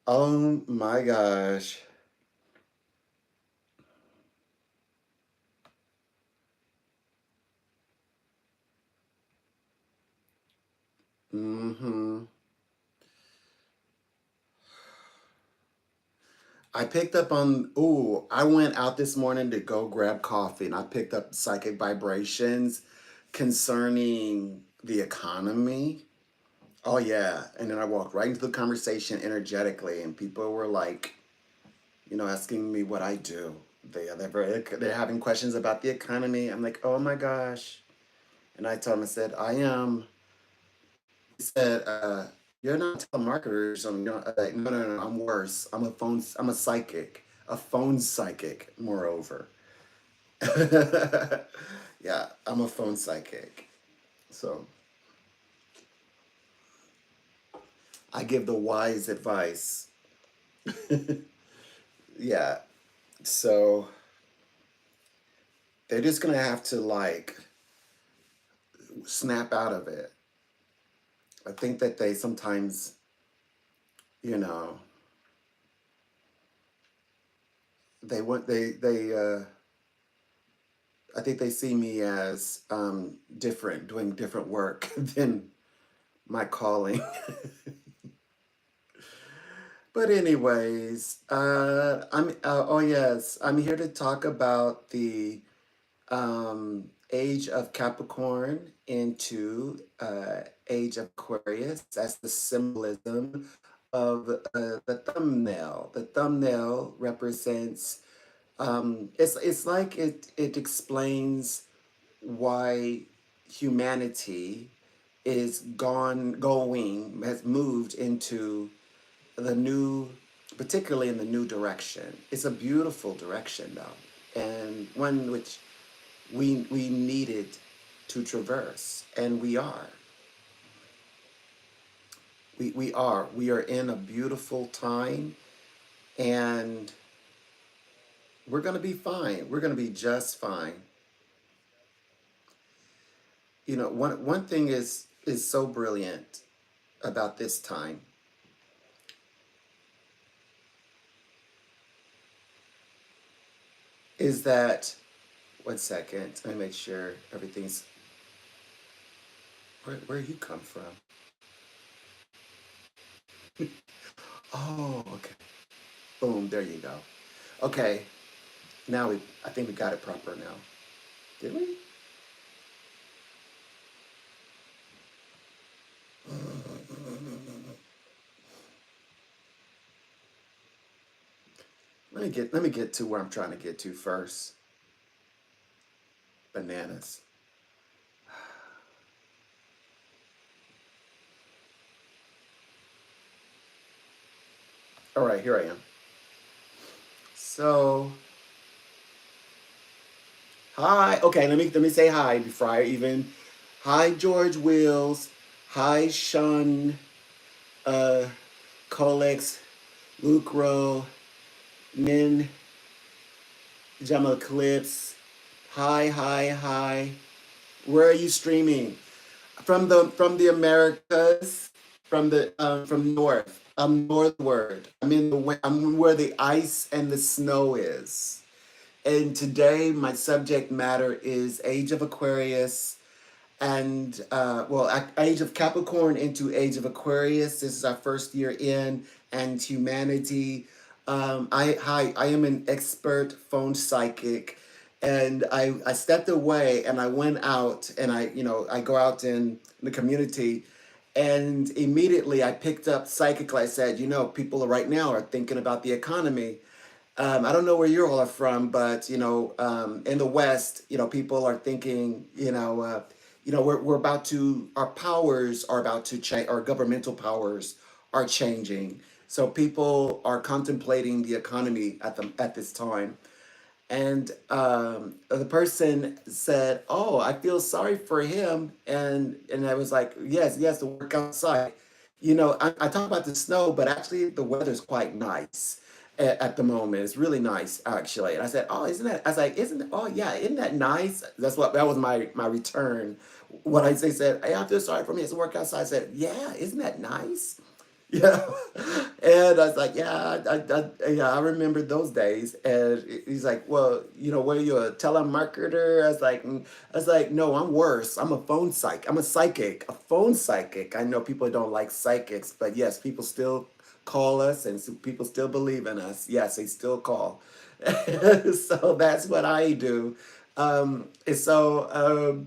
Oh my gosh. Mm-hmm. I picked up on, ooh, I went out this morning to go grab coffee and I picked up psychic vibrations concerning the economy. Oh yeah. And then I walked right into the conversation energetically and people were like, asking me what I do. They're having questions about the economy. I'm like, oh my gosh. And I told them, I said, I am. He said, you're not a telemarketer or something. Like, no, no, no, I'm worse. I'm a psychic, a phone psychic, moreover. Yeah, I'm a phone psychic. So I give the wise advice. Yeah. So they're just gonna have to like snap out of it. I think that they sometimes, you know, they want they I think they see me as different, doing different work than my calling. But anyways, oh yes, I'm here to talk about the age of Capricorn into age of Aquarius. That's the symbolism of the thumbnail. The thumbnail represents it's like it explains why humanity is has moved into the new, particularly in the new direction. It's a beautiful direction though, and one which we needed to traverse, and we are. We are in a beautiful time, and we're gonna be fine. We're gonna be just fine. One thing is so brilliant about this time is that, one second, let me make sure everything's, where you come from. Oh, okay. Boom, there you go. Okay, now I think we got it proper now. Did we? Let me get to where I'm trying to get to first. Bananas. All right, here I am. So, hi. Okay, let me say hi before I even. Hi, George Wills. Hi, Sean. Uh, Colex, Luke Rowe, Min, Jamal Clips. Hi, hi, hi. Where are you streaming? From the Americas, from north. I'm northward. I'm where the ice and the snow is. And today my subject matter is Age of Aquarius and Age of Capricorn into Age of Aquarius. This is our first year in, and humanity. I am an expert phone psychic, and I stepped away and I went out and I go out in the community, and immediately I picked up psychically. I said, people right now are thinking about the economy. I don't know where you all are from, but in the West, people are thinking, we're about to, our powers are about to change, our governmental powers are changing. So people are contemplating the economy at this time. And the person said, "Oh, I feel sorry for him," and I was like, "Yes, he has to work outside." I talk about the snow, but actually the weather's quite nice at the moment. It's really nice actually. And I said, "Oh, isn't that?" I was like, "Isn't? Oh, yeah, isn't that nice?" That was my return. What I said, "Hey, I feel sorry for me. He has to work outside." I said, "Yeah, isn't that nice?" Yeah. And I was like, yeah, yeah, I remember those days. And he's like, well, what are you, a telemarketer? I was like, no, I'm worse. I'm a phone psych. I'm a psychic, a phone psychic. I know people don't like psychics, but yes, people still call us and people still believe in us. Yes, they still call. So that's what I do. And so,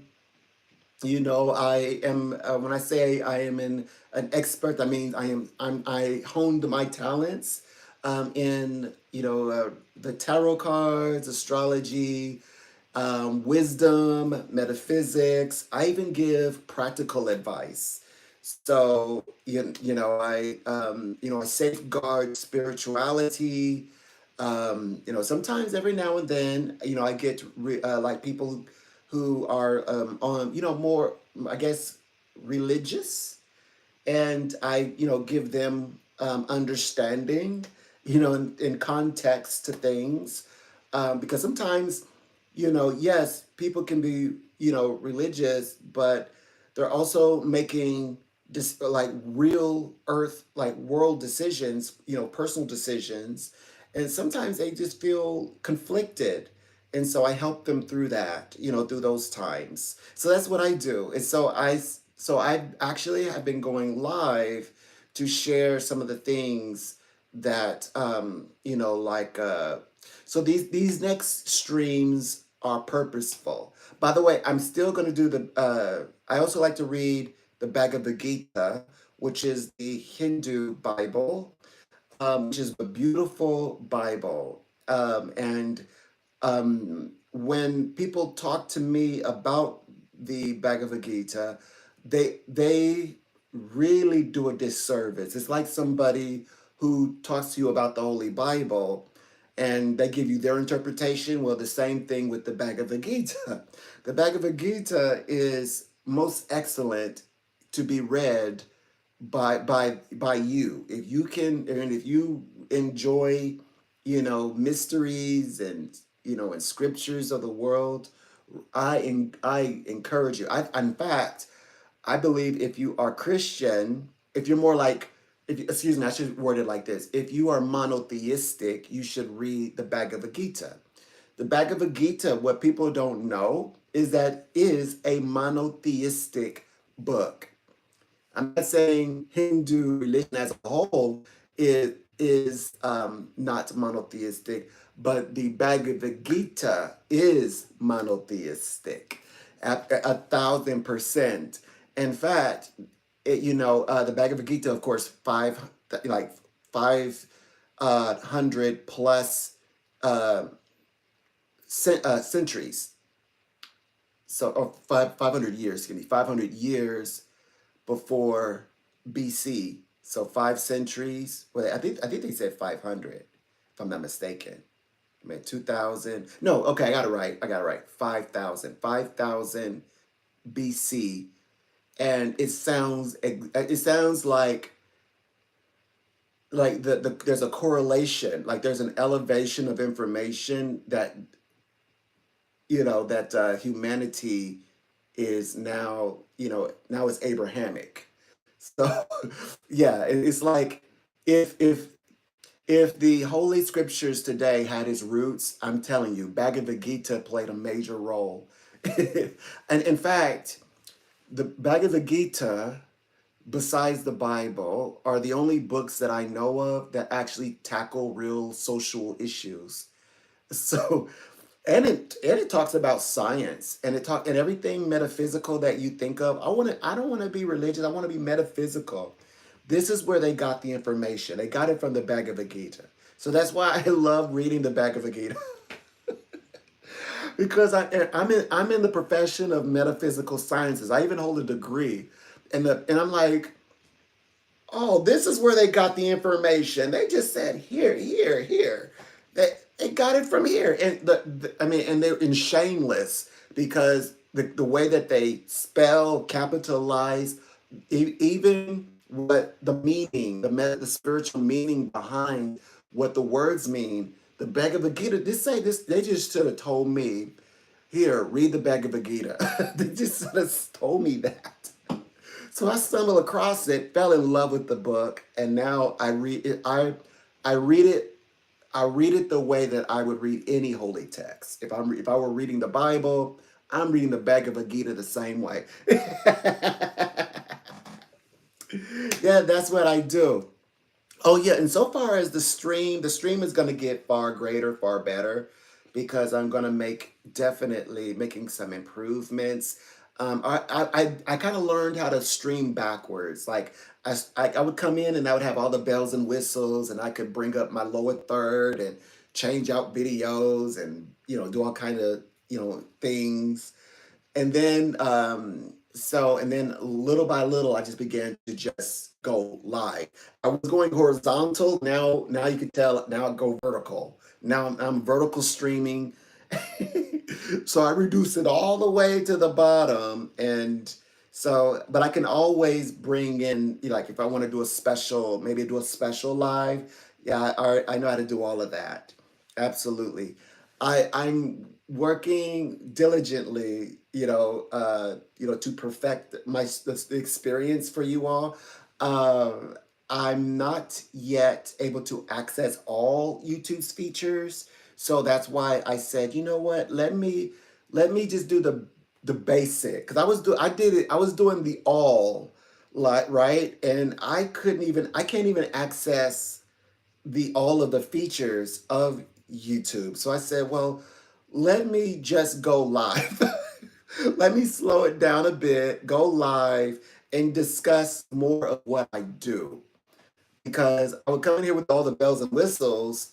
I am when I say I am an expert, I mean I honed my talents in the tarot cards, astrology, wisdom, metaphysics. I even give practical advice. So I safeguard spirituality. Sometimes every now and then, I get like people who are on, more, I guess, religious, and I, give them understanding, in context to things, because sometimes, yes, people can be, religious, but they're also making just like real earth, like world decisions, personal decisions, and sometimes they just feel conflicted. And so I help them through that, through those times. So that's what I do. And so I actually have been going live to share some of the things that so these next streams are purposeful. By the way, I'm still going to do the I also like to read the Bhagavad Gita, which is the Hindu Bible, which is a beautiful Bible. And when people talk to me about the Bhagavad Gita, they really do a disservice. It's like somebody who talks to you about the Holy Bible and they give you their interpretation. Well, the same thing with the Bhagavad Gita. The Bhagavad Gita is most excellent to be read by you. If you can, and if you enjoy, mysteries and scriptures of the world, I encourage you. In fact, I believe if you are Christian, if you're more like, if excuse me, I should word it like this: if you are monotheistic, you should read the Bhagavad Gita. The Bhagavad Gita, what people don't know is that is a monotheistic book. I'm not saying Hindu religion as a whole is not monotheistic, but the Bhagavad Gita is monotheistic, a 1,000%. In fact, the Bhagavad Gita, of course, like 500 plus uh, centuries. So, or 500 years, excuse me, 500 years before BC. So 5 centuries. Well, I think they said 500, if I'm not mistaken. I mean 2000. No, okay, I got it right. 5,000 BC, and it sounds like there's a correlation, like there's an elevation of information that humanity is now it's Abrahamic. So yeah, it's like if if the Holy Scriptures today had its roots, I'm telling you, Bhagavad Gita played a major role. And in fact, the Bhagavad Gita, besides the Bible, are the only books that I know of that actually tackle real social issues. So, and it talks about science, and everything metaphysical that you think of. I don't want to be religious. I want to be metaphysical. This is where they got the information. They got it from the Bhagavad Gita. So that's why I love reading the Bhagavad Gita because I'm in the profession of metaphysical sciences. I even hold a degree, and I'm like, oh, this is where they got the information. They just said here, here, here. They got it from here, and I mean, and they're in shameless because the way that they spell, capitalize, even what the meaning, the spiritual meaning behind what the words mean. The Bhagavad Gita, they just should have told me, here, read the Bhagavad Gita. They just should have told me that. So I stumbled across it, fell in love with the book, and now I read it. I read it. I read it the way that I would read any holy text. If I were reading the Bible, I'm reading the Bhagavad Gita the same way. Yeah, that's what I do. Oh yeah, and so far as the stream is going to get far greater, far better, because I'm going to make definitely making some improvements. I kind of learned how to stream backwards. Like I would come in and I would have all the bells and whistles, and I could bring up my lower third and change out videos and do all kind of things. And then and then little by little I just began to just go live. I was going horizontal. Now you can tell, now I go vertical. Now I'm vertical streaming. So I reduce it all the way to the bottom. And so, but I can always bring in, like if I want to do a special, maybe do a special live. Yeah, I know how to do all of that. Absolutely. I'm working diligently, to perfect the experience for you all. Um, I'm not yet able to access all YouTube's features, so that's why I said, you know what? Let me just do the basic, because I did it. I was doing the all, like, right, and I can't even access the all of the features of YouTube. So I said, well, let me just go live. Let me slow it down a bit, go live, and discuss more of what I do. Because I would come in here with all the bells and whistles,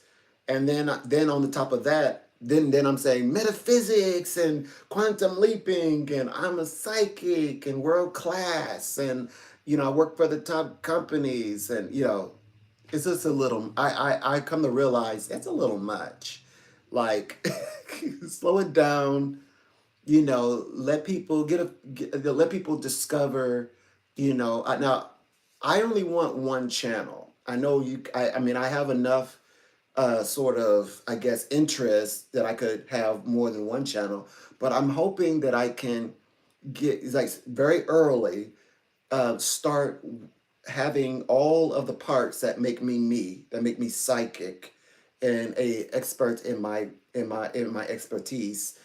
and then on the top of that, then I'm saying metaphysics and quantum leaping, and I'm a psychic and world class, and I work for the top companies, and it's just a little. I come to realize it's a little much. Like, slow it down. Let people let people discover. Now, I only want one channel. I know you. I mean, I have enough. Sort of, I guess, interest that I could have more than one channel. But I'm hoping that I can get, like, very early, start having all of the parts that make me me, that make me psychic, and a expert in my expertise,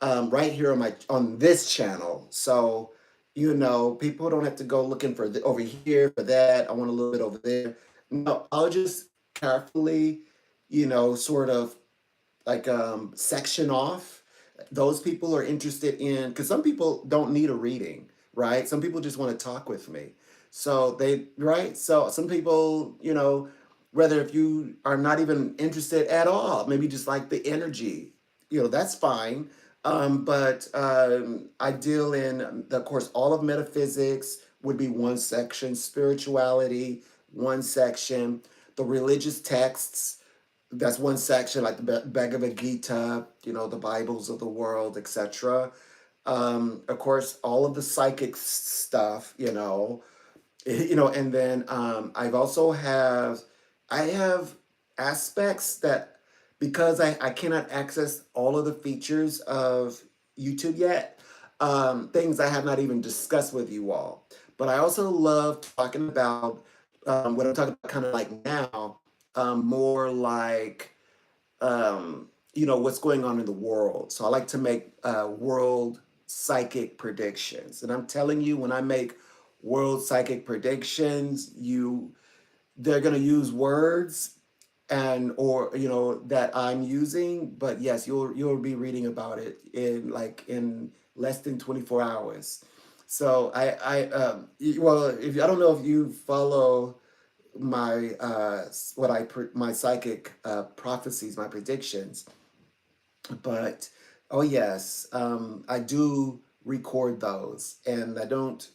right here on this channel. So people don't have to go looking for over here for that. I want a little bit over there. No, I'll just carefully, sort of like section off those people are interested in, because some people don't need a reading, right? Some people just want to talk with me. So right? So some people, whether if you are not even interested at all, maybe just like the energy, that's fine. But I deal in, of course, all of metaphysics would be one section, spirituality, one section, the religious texts, that's one section, like the Bhagavad Gita, the Bibles of the world, etc. Of course, all of the psychic stuff, and then I have aspects that, because I cannot access all of the features of YouTube yet, things I have not even discussed with you all. But I also love talking about, what I'm talking about kind of like now, more like, what's going on in the world. So I like to make world psychic predictions. And I'm telling you, when I make world psychic predictions, they're going to use words or that I'm using, but yes, you'll be reading about it in less than 24 hours. So well, if I don't know if you follow my my psychic prophecies, my predictions, but oh yes, I do record those, and I don't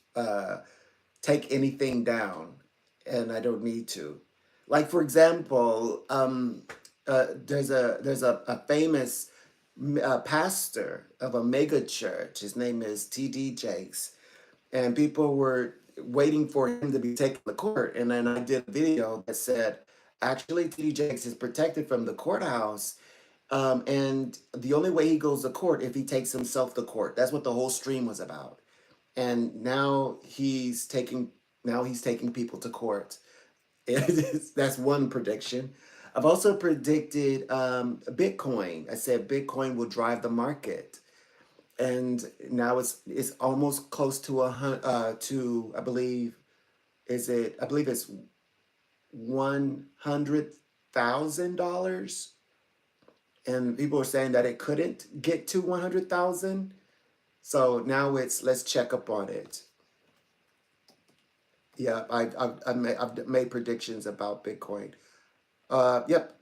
take anything down, and I don't need to. Like, for example, there's a famous pastor of a mega church. His name is T.D. Jakes, and people were waiting for him to be taken to court. And then I did a video that said, actually, T.D. Jakes is protected from the courthouse, and the only way he goes to court if he takes himself to court. That's what the whole stream was about. and now he's taking people to court. That's one prediction. I've also predicted Bitcoin. I said Bitcoin will drive the market, and now it's almost close to to I believe I believe it's $100,000, and people are saying that it couldn't get to 100,000. So now let's check up on it. Yeah, I've made predictions about Bitcoin. Yep.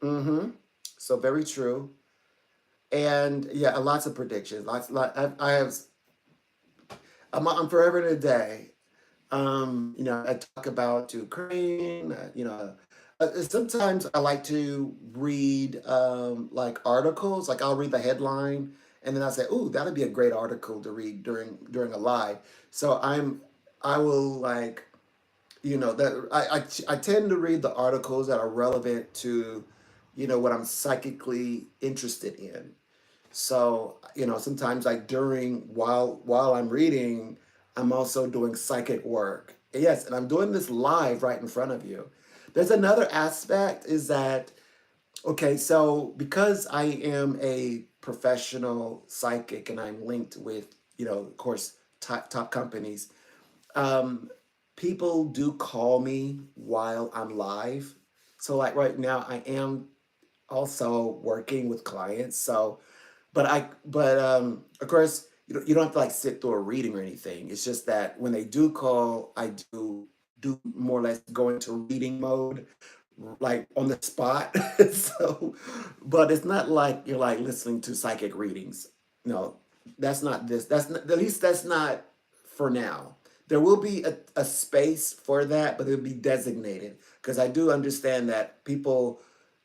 Mm-hmm. So very true. And yeah, lots of predictions. I have. I'm forever in a day. I talk about Ukraine. Sometimes I like to read like articles. Like I'll read the headline, and then I'll say, "Ooh, that'd be a great article to read during a live." So I will like that I tend to read the articles that are relevant to what I'm psychically interested in. So, sometimes like during while I'm reading, I'm also doing psychic work. Yes, and I'm doing this live right in front of you. There's another aspect is that okay, so because I am a professional psychic and I'm linked with, of course, top companies, um, people do call me while I'm live. So like right now I am also working with clients. So but of course you don't have to like sit through a reading or anything. It's just that when they do call, I do more or less go into reading mode, like on the spot. So, but it's not like you're like listening to psychic readings. No, that's not this. That's not, at least that's not for now. There will be a space for that, but it'll be designated because I do understand that people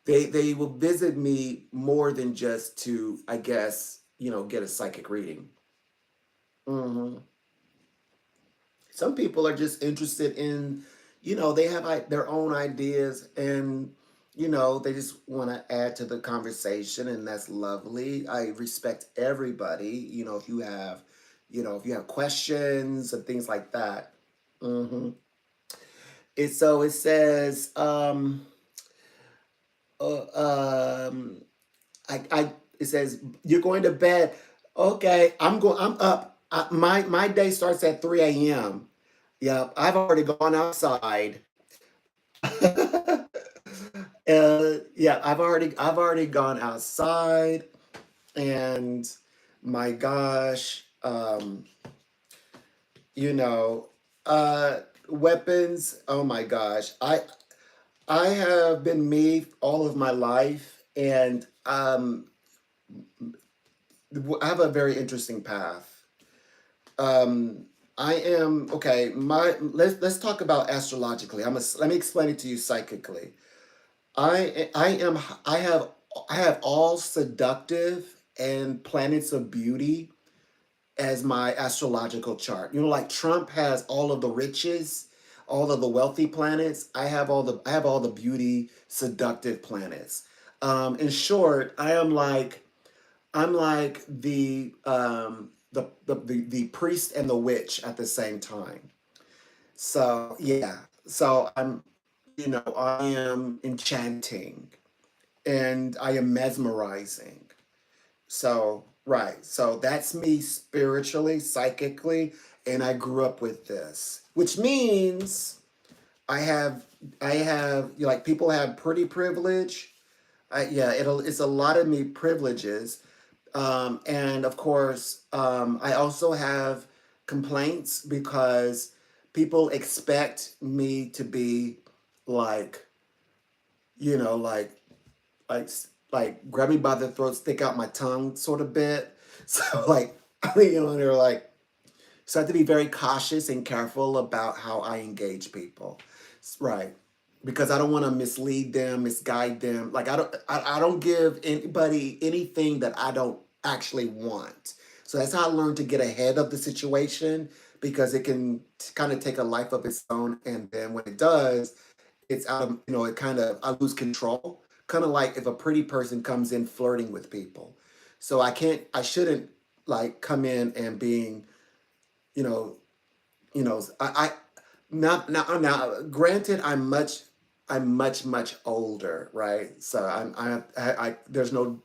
they will visit me more than just to, I guess, get a psychic reading. Hmm. Some people are just interested in, they have like their own ideas, and they just want to add to the conversation, and that's lovely. I respect everybody. If you have questions and things like that. Hmm. It says um it says you're going to bed. Okay, I'm up. My day starts at 3 a.m. Yeah, I've already gone outside. Yeah, I've already gone outside, and my gosh, you know, weapons. Oh my gosh, I have been me all of my life, and I have a very interesting path. Um, I am okay. Let's talk about astrologically. Let me explain it to you psychically. I am I have all seductive and planets of beauty as my astrological chart. Like Trump has all of the riches, all of the wealthy planets. I have all the beauty, seductive planets. In short, I'm like the priest and the witch at the same time. So yeah. So I am enchanting and I am mesmerizing. So right. So that's me spiritually, psychically, and I grew up with this, which means I have like people have pretty privilege. Yeah, it's a lot of me privileges. And of course, I also have complaints because people expect me to be like, like, like, grab me by the throat, stick out my tongue, sort of bit. So, like, they're like, so I have to be very cautious and careful about how I engage people, right? Because I don't want to mislead them, misguide them. Like I don't give anybody anything that I don't actually want. So that's how I learned to get ahead of the situation because it can kind of take a life of its own, and then when it does, it's out of it kind of I lose control. Kind of like if a pretty person comes in flirting with people. So I shouldn't like come in and being you know, I now granted I'm much older, right? So I there's no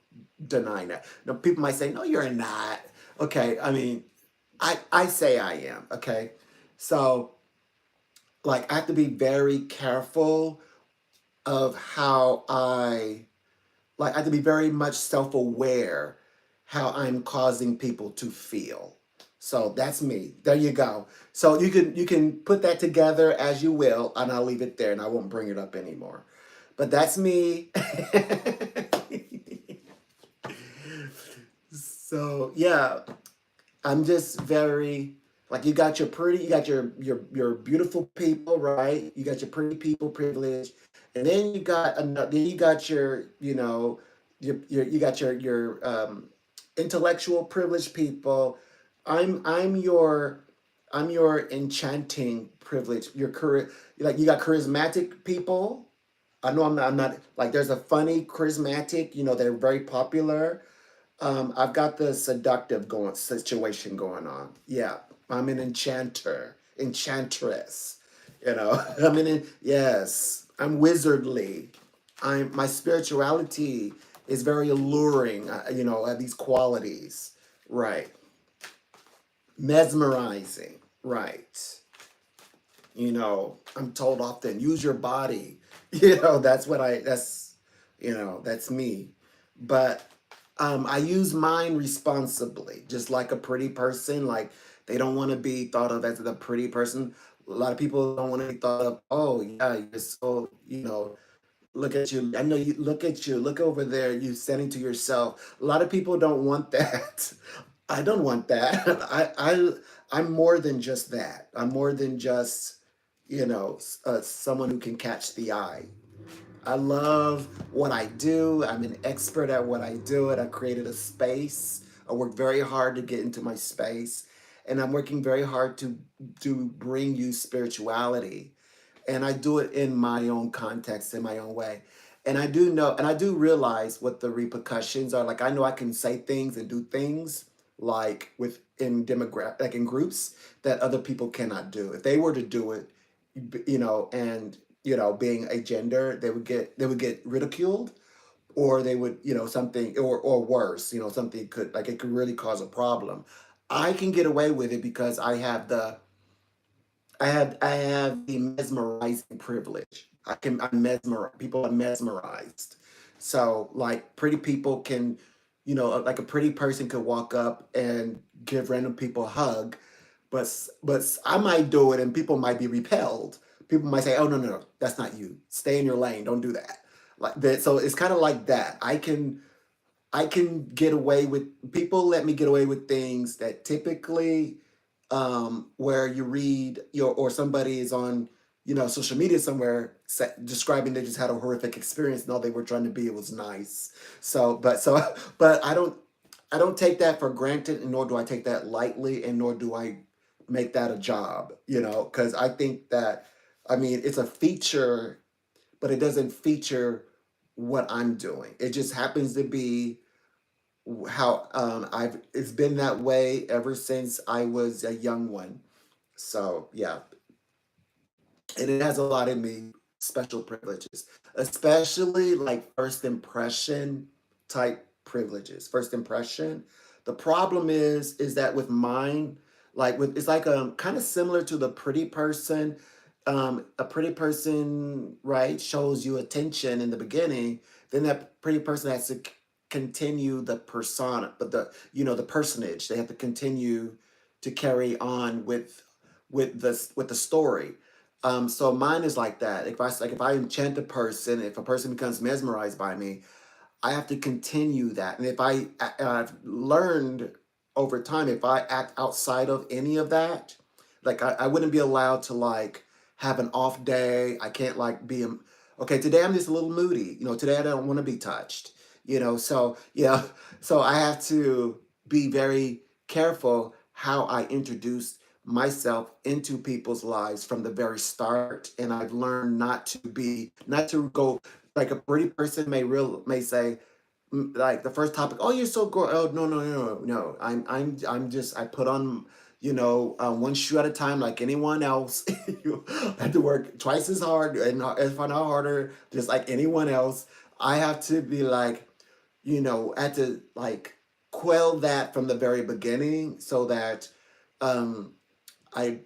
denying that. Now people might say, no, you're not. Okay, I mean, I say I am, okay? So like I have to be very careful of how I have to be very much self-aware how I'm causing people to feel. So that's me. There you go. So you can put that together as you will, and I'll leave it there and I won't bring it up anymore. But that's me. So yeah, I'm just very like you got your beautiful people, right? You got your pretty people privilege, and then you got another. Then you got your you got your intellectual privileged people. I'm I'm your enchanting privilege. Like you got charismatic people. I know I'm not like there's a funny charismatic. They're very popular. I've got the seductive going situation going on. Yeah, I'm an enchantress. Yes, I'm wizardly. My spirituality is very alluring. I have these qualities, right? Mesmerizing, right? I'm told often use your body. That's me. But I use mine responsibly, just like a pretty person. Like they don't want to be thought of as the pretty person. A lot of people don't want to be thought of. Oh yeah, you're so look at you. I know you. Look at you. Look over there. You saying to yourself. A lot of people don't want that. I don't want that. I'm more than just that. I'm more than just someone who can catch the eye. I love what I do. I'm an expert at what I do. And I created a space. I work very hard to get into my space. And I'm working very hard to bring you spirituality. And I do it in my own context, in my own way. And I do know, and I do realize what the repercussions are. Like I know I can say things and do things like within demographic, like in groups that other people cannot do. If they were to do it, and being a gender, they would get ridiculed, or they would, something, or worse, something could like it could really cause a problem. I can get away with it because I have the mesmerizing privilege. I'm mesmerized. People are mesmerized. So like pretty people can, like a pretty person could walk up and give random people a hug, but I might do it and people might be repelled. People might say, "Oh no, no, no, that's not you. Stay in your lane. Don't do that." Like that. So it's kind of like that. I can get away with people let me get away with things that typically where you read your or somebody is on social media somewhere describing they just had a horrific experience and all they were trying to be it was nice. But I don't take that for granted, and nor do I take that lightly, and nor do I make that a job, because I think that, I mean, it's a feature, but it doesn't feature what I'm doing. It just happens to be how I've it's been that way ever since I was a young one. So yeah, and it has a lot of me special privileges, especially like first impression type privileges. First impression. The problem is that with mine, like with it's like kind of similar to the pretty person. A pretty person, right, shows you attention in the beginning. Then that pretty person has to continue the persona, but the personage. They have to continue to carry on with the story. So mine is like that. If I enchant a person, if a person becomes mesmerized by me, I have to continue that. And I've learned over time, if I act outside of any of that, like I wouldn't be allowed to like have an off day. I can't like okay, today I'm just a little moody. Today I don't want to be touched. So I have to be very careful how I introduce myself into people's lives from the very start. And I've learned not to go like a pretty person may say, like the first topic, oh, you're so gorgeous. Oh, no, no, no, no, no. I'm just I put on. one shoe at a time, like anyone else. You have to work twice as hard, and if not harder, just like anyone else. I have to be like, I had to like quell that from the very beginning so that um, I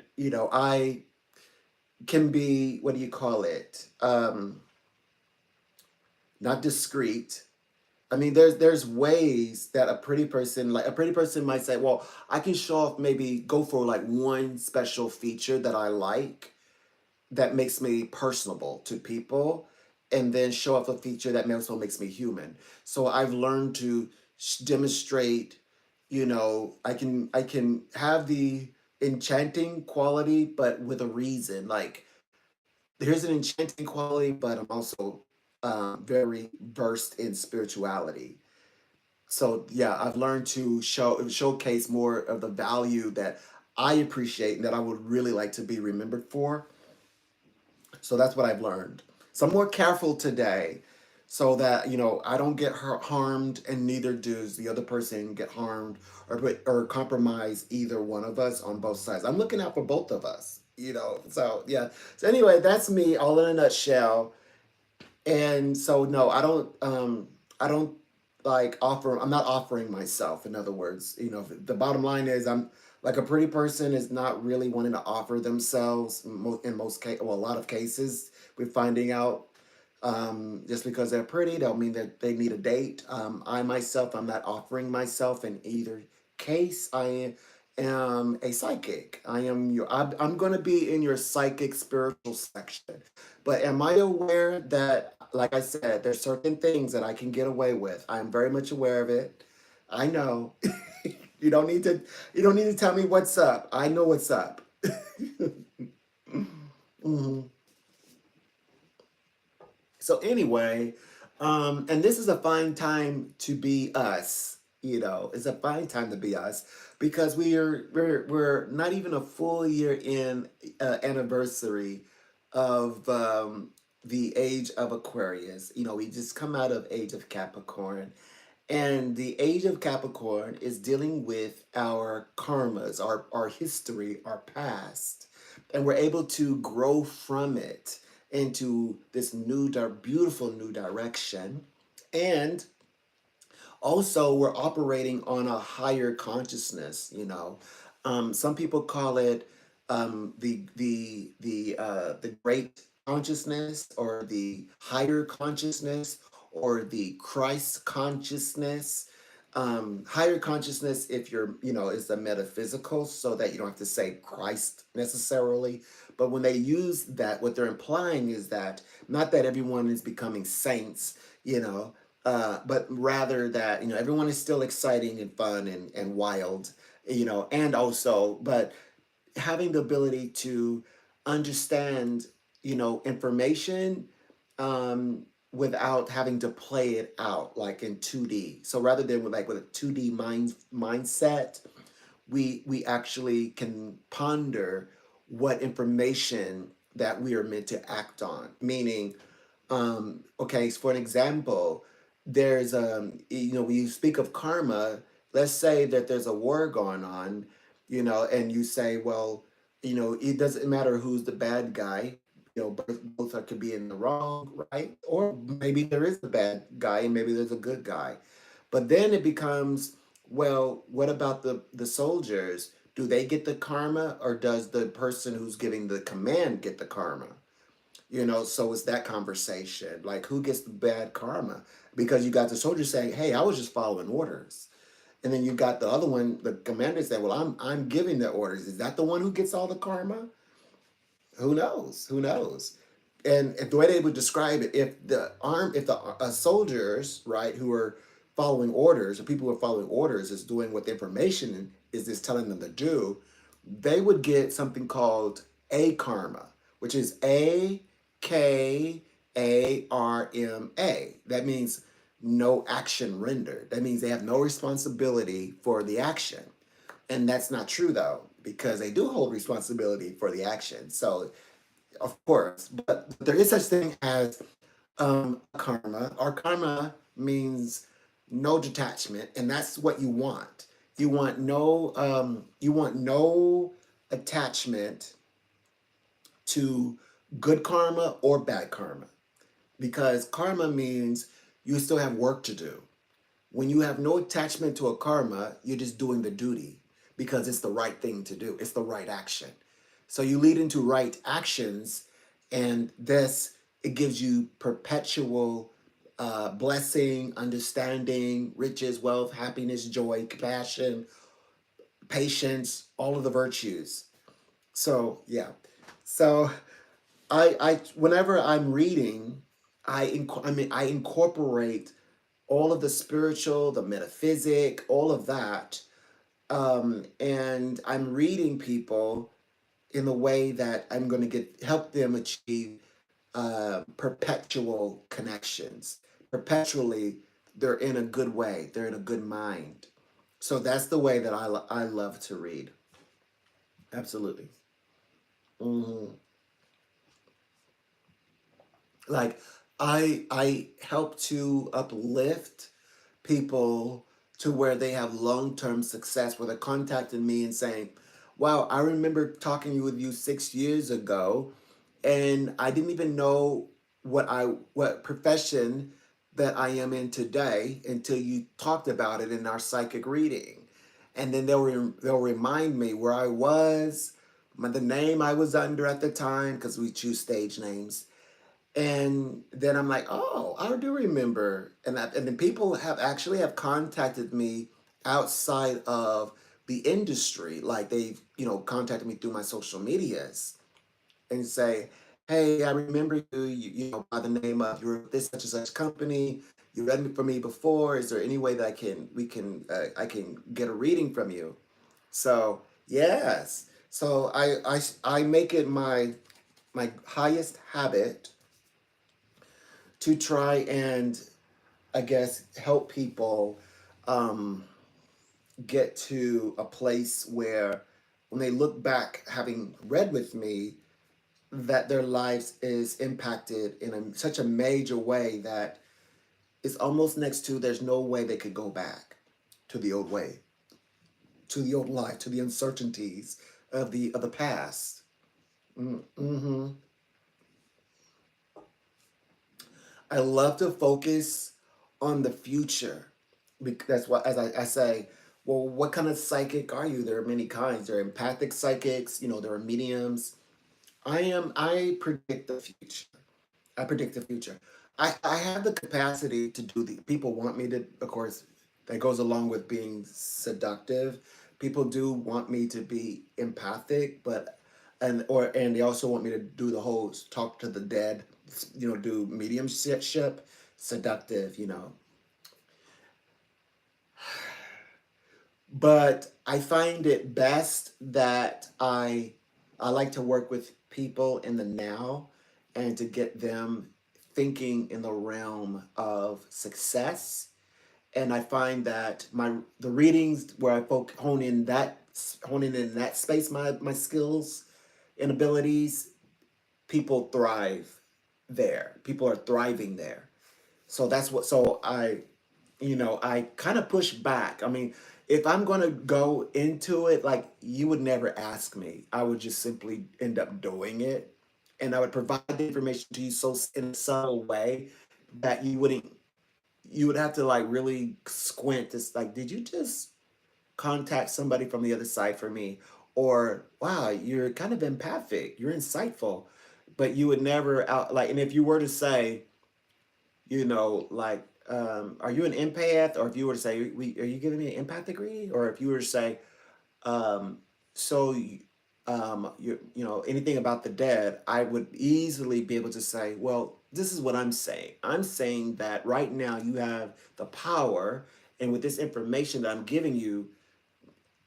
can be, what do you call it? Not discreet. I mean, there's ways that a pretty person might say, well, I can show off, maybe go for like one special feature that I like that makes me personable to people, and then show off a feature that also makes me human. So I've learned to demonstrate, I can have the enchanting quality, but with a reason. Like, there's an enchanting quality, but I'm also very versed in spirituality. So yeah, I've learned to showcase more of the value that I appreciate and that I would really like to be remembered for. So that's what I've learned. So I'm more careful today, so that I don't get harmed, and neither does the other person get harmed, or compromise either one of us on both sides. I'm looking out for both of us. So yeah. So anyway, that's me all in a nutshell. And so no, I don't like offer. I'm not offering myself. In other words, the bottom line is, I'm like, a pretty person is not really wanting to offer themselves in most case, well, a lot of cases. We're finding out, just because they're pretty don't mean that they need a date. I myself, I'm not offering myself in either case. I am a psychic. I'm going to be in your psychic spiritual section. But am I aware that, like I said, there's certain things that I can get away with? I'm very much aware of it. I know. You don't need to. You don't need to tell me what's up. I know what's up. Mhm. So anyway, and this is a fine time to be us. It's a fine time to be us, because we're not even a full year in, anniversary of, the age of Aquarius. We just come out of age of Capricorn, and the age of Capricorn is dealing with our karmas, our history, our past. And we're able to grow from it into this beautiful new direction. And also, we're operating on a higher consciousness. Some people call it, the great consciousness, or the higher consciousness, or the Christ consciousness. Higher consciousness, if is the metaphysical, so that you don't have to say Christ necessarily. But when they use that, what they're implying is that, not that everyone is becoming saints, but rather that everyone is still exciting and fun and wild, and also, but having the ability to understand, information, without having to play it out like in 2D. So rather than with a 2D mindset, we actually can ponder what information that we are meant to act on. Meaning, okay, so for an example, there's when you speak of karma, let's say that there's a war going on, and you say, well, it doesn't matter who's the bad guy. Both could be in the wrong, right? Or maybe there is a bad guy and maybe there's a good guy. But then it becomes, well, what about the soldiers? Do they get the karma, or does the person who's giving the command get the karma? So it's that conversation. Like, who gets the bad karma? Because you got the soldier saying, "Hey, I was just following orders," and then you got the other one, the commander saying, "Well, I'm giving the orders." Is that the one who gets all the karma? Who knows? Who knows? And if the way they would describe it, if the soldiers, right, who are following orders, or people who are following orders, is doing what the information is telling them to do, they would get something called a karma, which is AKARMA. That means no action rendered. That means they have no responsibility for the action. And that's not true, though, because they do hold responsibility for the action. So, of course, but there is such thing as, karma. Our karma means no detachment, and that's what you want. You want no attachment to good karma or bad karma, because karma means you still have work to do. When you have no attachment to a karma, you're just doing the duty because it's the right thing to do. It's the right action. So you lead into right actions, and this, it gives you perpetual blessing, understanding, riches, wealth, happiness, joy, compassion, patience, all of the virtues. So yeah. So I whenever I'm reading, I incorporate all of the spiritual, the metaphysic, all of that, and I'm reading people in the way that I'm going to help them achieve perpetual connections. Perpetually, they're in a good way. They're in a good mind. So that's the way that I love to read. Absolutely. Hmm. Like I help to uplift people to where they have long-term success, where they're contacting me and saying, wow, I remember talking with you 6 years ago, and I didn't even know what profession that I am in today until you talked about it in our psychic reading. And then they'll remind me where I was, the name I was under at the time, because we choose stage names. And then I'm like, oh, I do remember. And then people have contacted me outside of the industry. Like they've, contacted me through my social medias and say, hey, I remember you, by the name of, you're with this such and such company. You read for me before. Is there any way that I can get a reading from you? So yes. So I make it my highest habit to try and, I guess, help people um, get to a place where when they look back having read with me, that their lives is impacted in such a major way that it's almost next to there's no way they could go back to the old way, to the old life, to the uncertainties of the past. Mm-hmm. I love to focus on the future, because that's what, as I say, well, what kind of psychic are you? There are many kinds. There are empathic psychics, there are mediums. I predict the future. I predict the future. I have the capacity to do the, people want me to, of course, that goes along with being seductive. People do want me to be empathic, but, and they also want me to do the whole talk to the dead, do mediumship, seductive. But I find it best that I like to work with people in the now, and to get them thinking in the realm of success. And I find that the readings where I honing in that space, my skills and abilities, people thrive there. People are thriving there. So that's what, so I kind of push back. I mean, if I'm going to go into it, like, you would never ask me. I would just simply end up doing it. And I would provide the information to you so in a subtle way that you would have to like really squint. It's like, did you just contact somebody from the other side for me? Or, wow, you're kind of empathic. You're insightful. But you would never out, like, and if you were to say, like, are you an empath? Or if you were to say, are you giving me an empathic reading? Or if you were to say, um, so, anything about the dead, I would easily be able to say, well, this is what I'm saying. I'm saying that right now you have the power, and with this information that I'm giving you,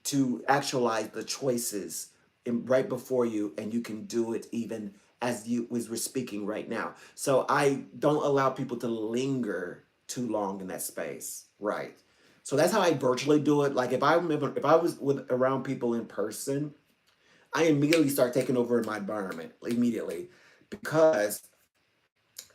to actualize the choices right before you, and you can do it even as you was we're speaking right now. So I don't allow people to linger too long in that space, right? So that's how I virtually do it. Like, if I was with around people in person, I immediately start taking over my environment immediately, because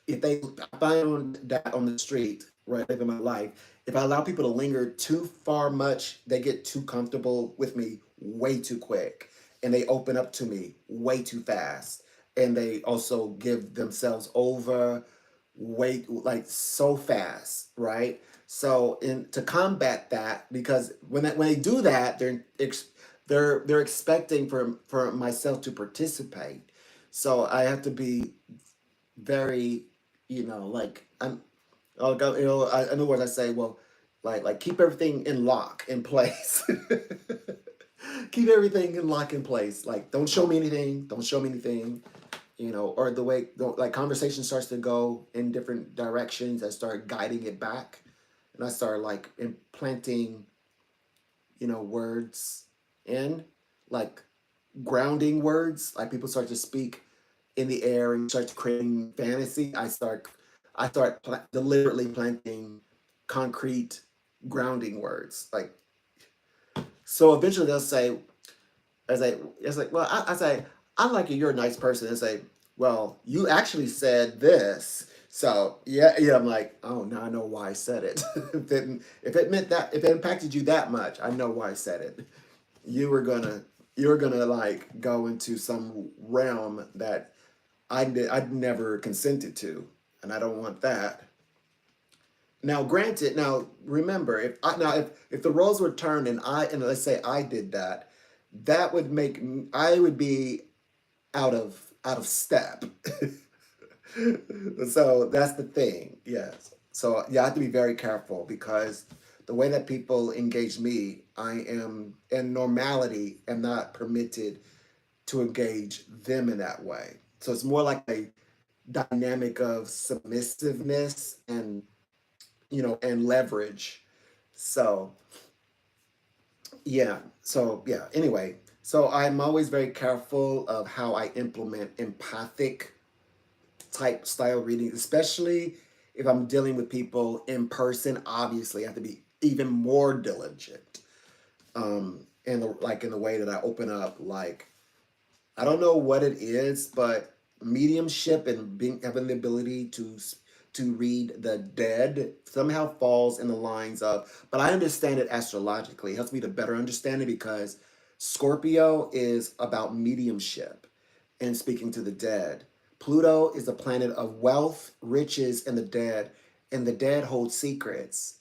if they find that on the street, right? Live in my life. If I allow people to linger too far much, they get too comfortable with me way too quick, and they open up to me way too fast, and they also give themselves over way like so fast, right? So in to combat that, because when they do that, they're expecting for myself to participate. So I have to be very, like I'll go, in other words, I say, well, like keep everything in lock in place. Keep everything in lock in place. Like, don't show me anything. Don't show me anything. Or the way like conversation starts to go in different directions, I start guiding it back, and I start like implanting, words in, like grounding words. Like people start to speak in the air and start creating fantasy. I start deliberately planting concrete grounding words. Like, so eventually they'll say, it's like, well, I say, I like you. You're a nice person. And say, well, you actually said this. So yeah, yeah. I'm like, oh, now I know why I said it. If it meant that, if it impacted you that much, I know why I said it. You were gonna like go into some realm that I'd never consented to, and I don't want that. Now, granted, now remember, if the roles were turned and let's say I did that, that would make I would be out of step. So that's the thing. Yes. So you have to be very careful, because the way that people engage me, I am in normality am not permitted to engage them in that way. So it's more like a dynamic of submissiveness and leverage. So yeah. Anyway, so I'm always very careful of how I implement empathic type style reading, especially if I'm dealing with people in person. Obviously, I have to be even more diligent. In the way that I open up. Like, I don't know what it is, but mediumship and being having the ability to read the dead somehow falls in the lines of. But I understand it astrologically. It helps me to better understand it, because Scorpio is about mediumship and speaking to the dead. Pluto is a planet of wealth, riches, and the dead hold secrets.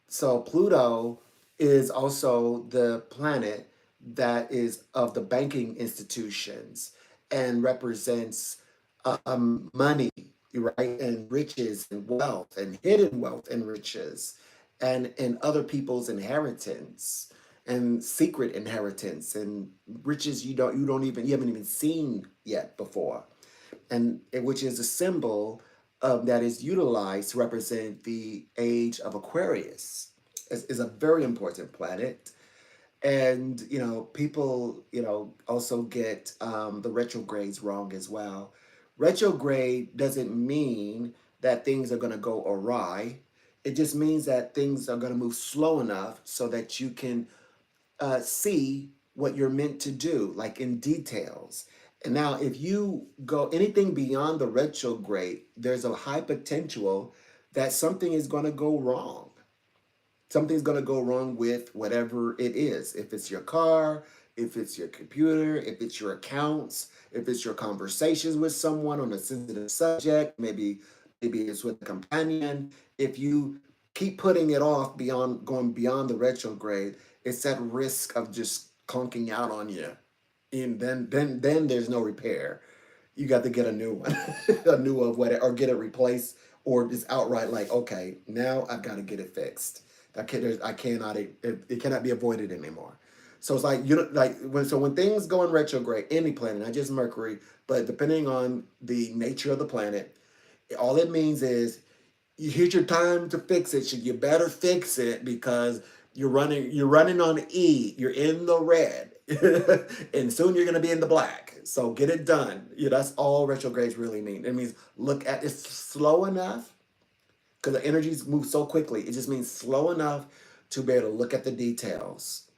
So Pluto is also the planet that is of the banking institutions and represents money, right, and riches and wealth and hidden wealth and riches, and other people's inheritance and secret inheritance and riches you haven't even seen yet before, and which is a symbol that is utilized to represent the age of Aquarius. Is a very important planet. And people also get the retrogrades wrong as well. Retrograde doesn't mean that things are going to go awry. It just means that things are going to move slow enough so that you can see what you're meant to do, like in details. And now, if you go anything beyond the retrograde, there's a high potential that something is going to go wrong. Something's going to go wrong with whatever it is. If it's your car, if it's your computer, if it's your accounts, if it's your conversations with someone on a sensitive subject, maybe it's with a companion. If you keep putting it off beyond going beyond the retrograde, it's at risk of just clunking out on you. And then there's no repair. You got to get a new one, a new of what, or get it replaced, or just outright like, okay, now I've got to get it fixed. I cannot. It cannot be avoided anymore. So it's like when things go in retrograde, any planet, not just Mercury, but depending on the nature of the planet, all it means is here's your time to fix it. So you better fix it, because you're running on E. You're in the red, and soon you're gonna be in the black. So get it done. That's all retrogrades really mean. It means look at it's slow enough, because the energies move so quickly. It just means slow enough to be able to look at the details,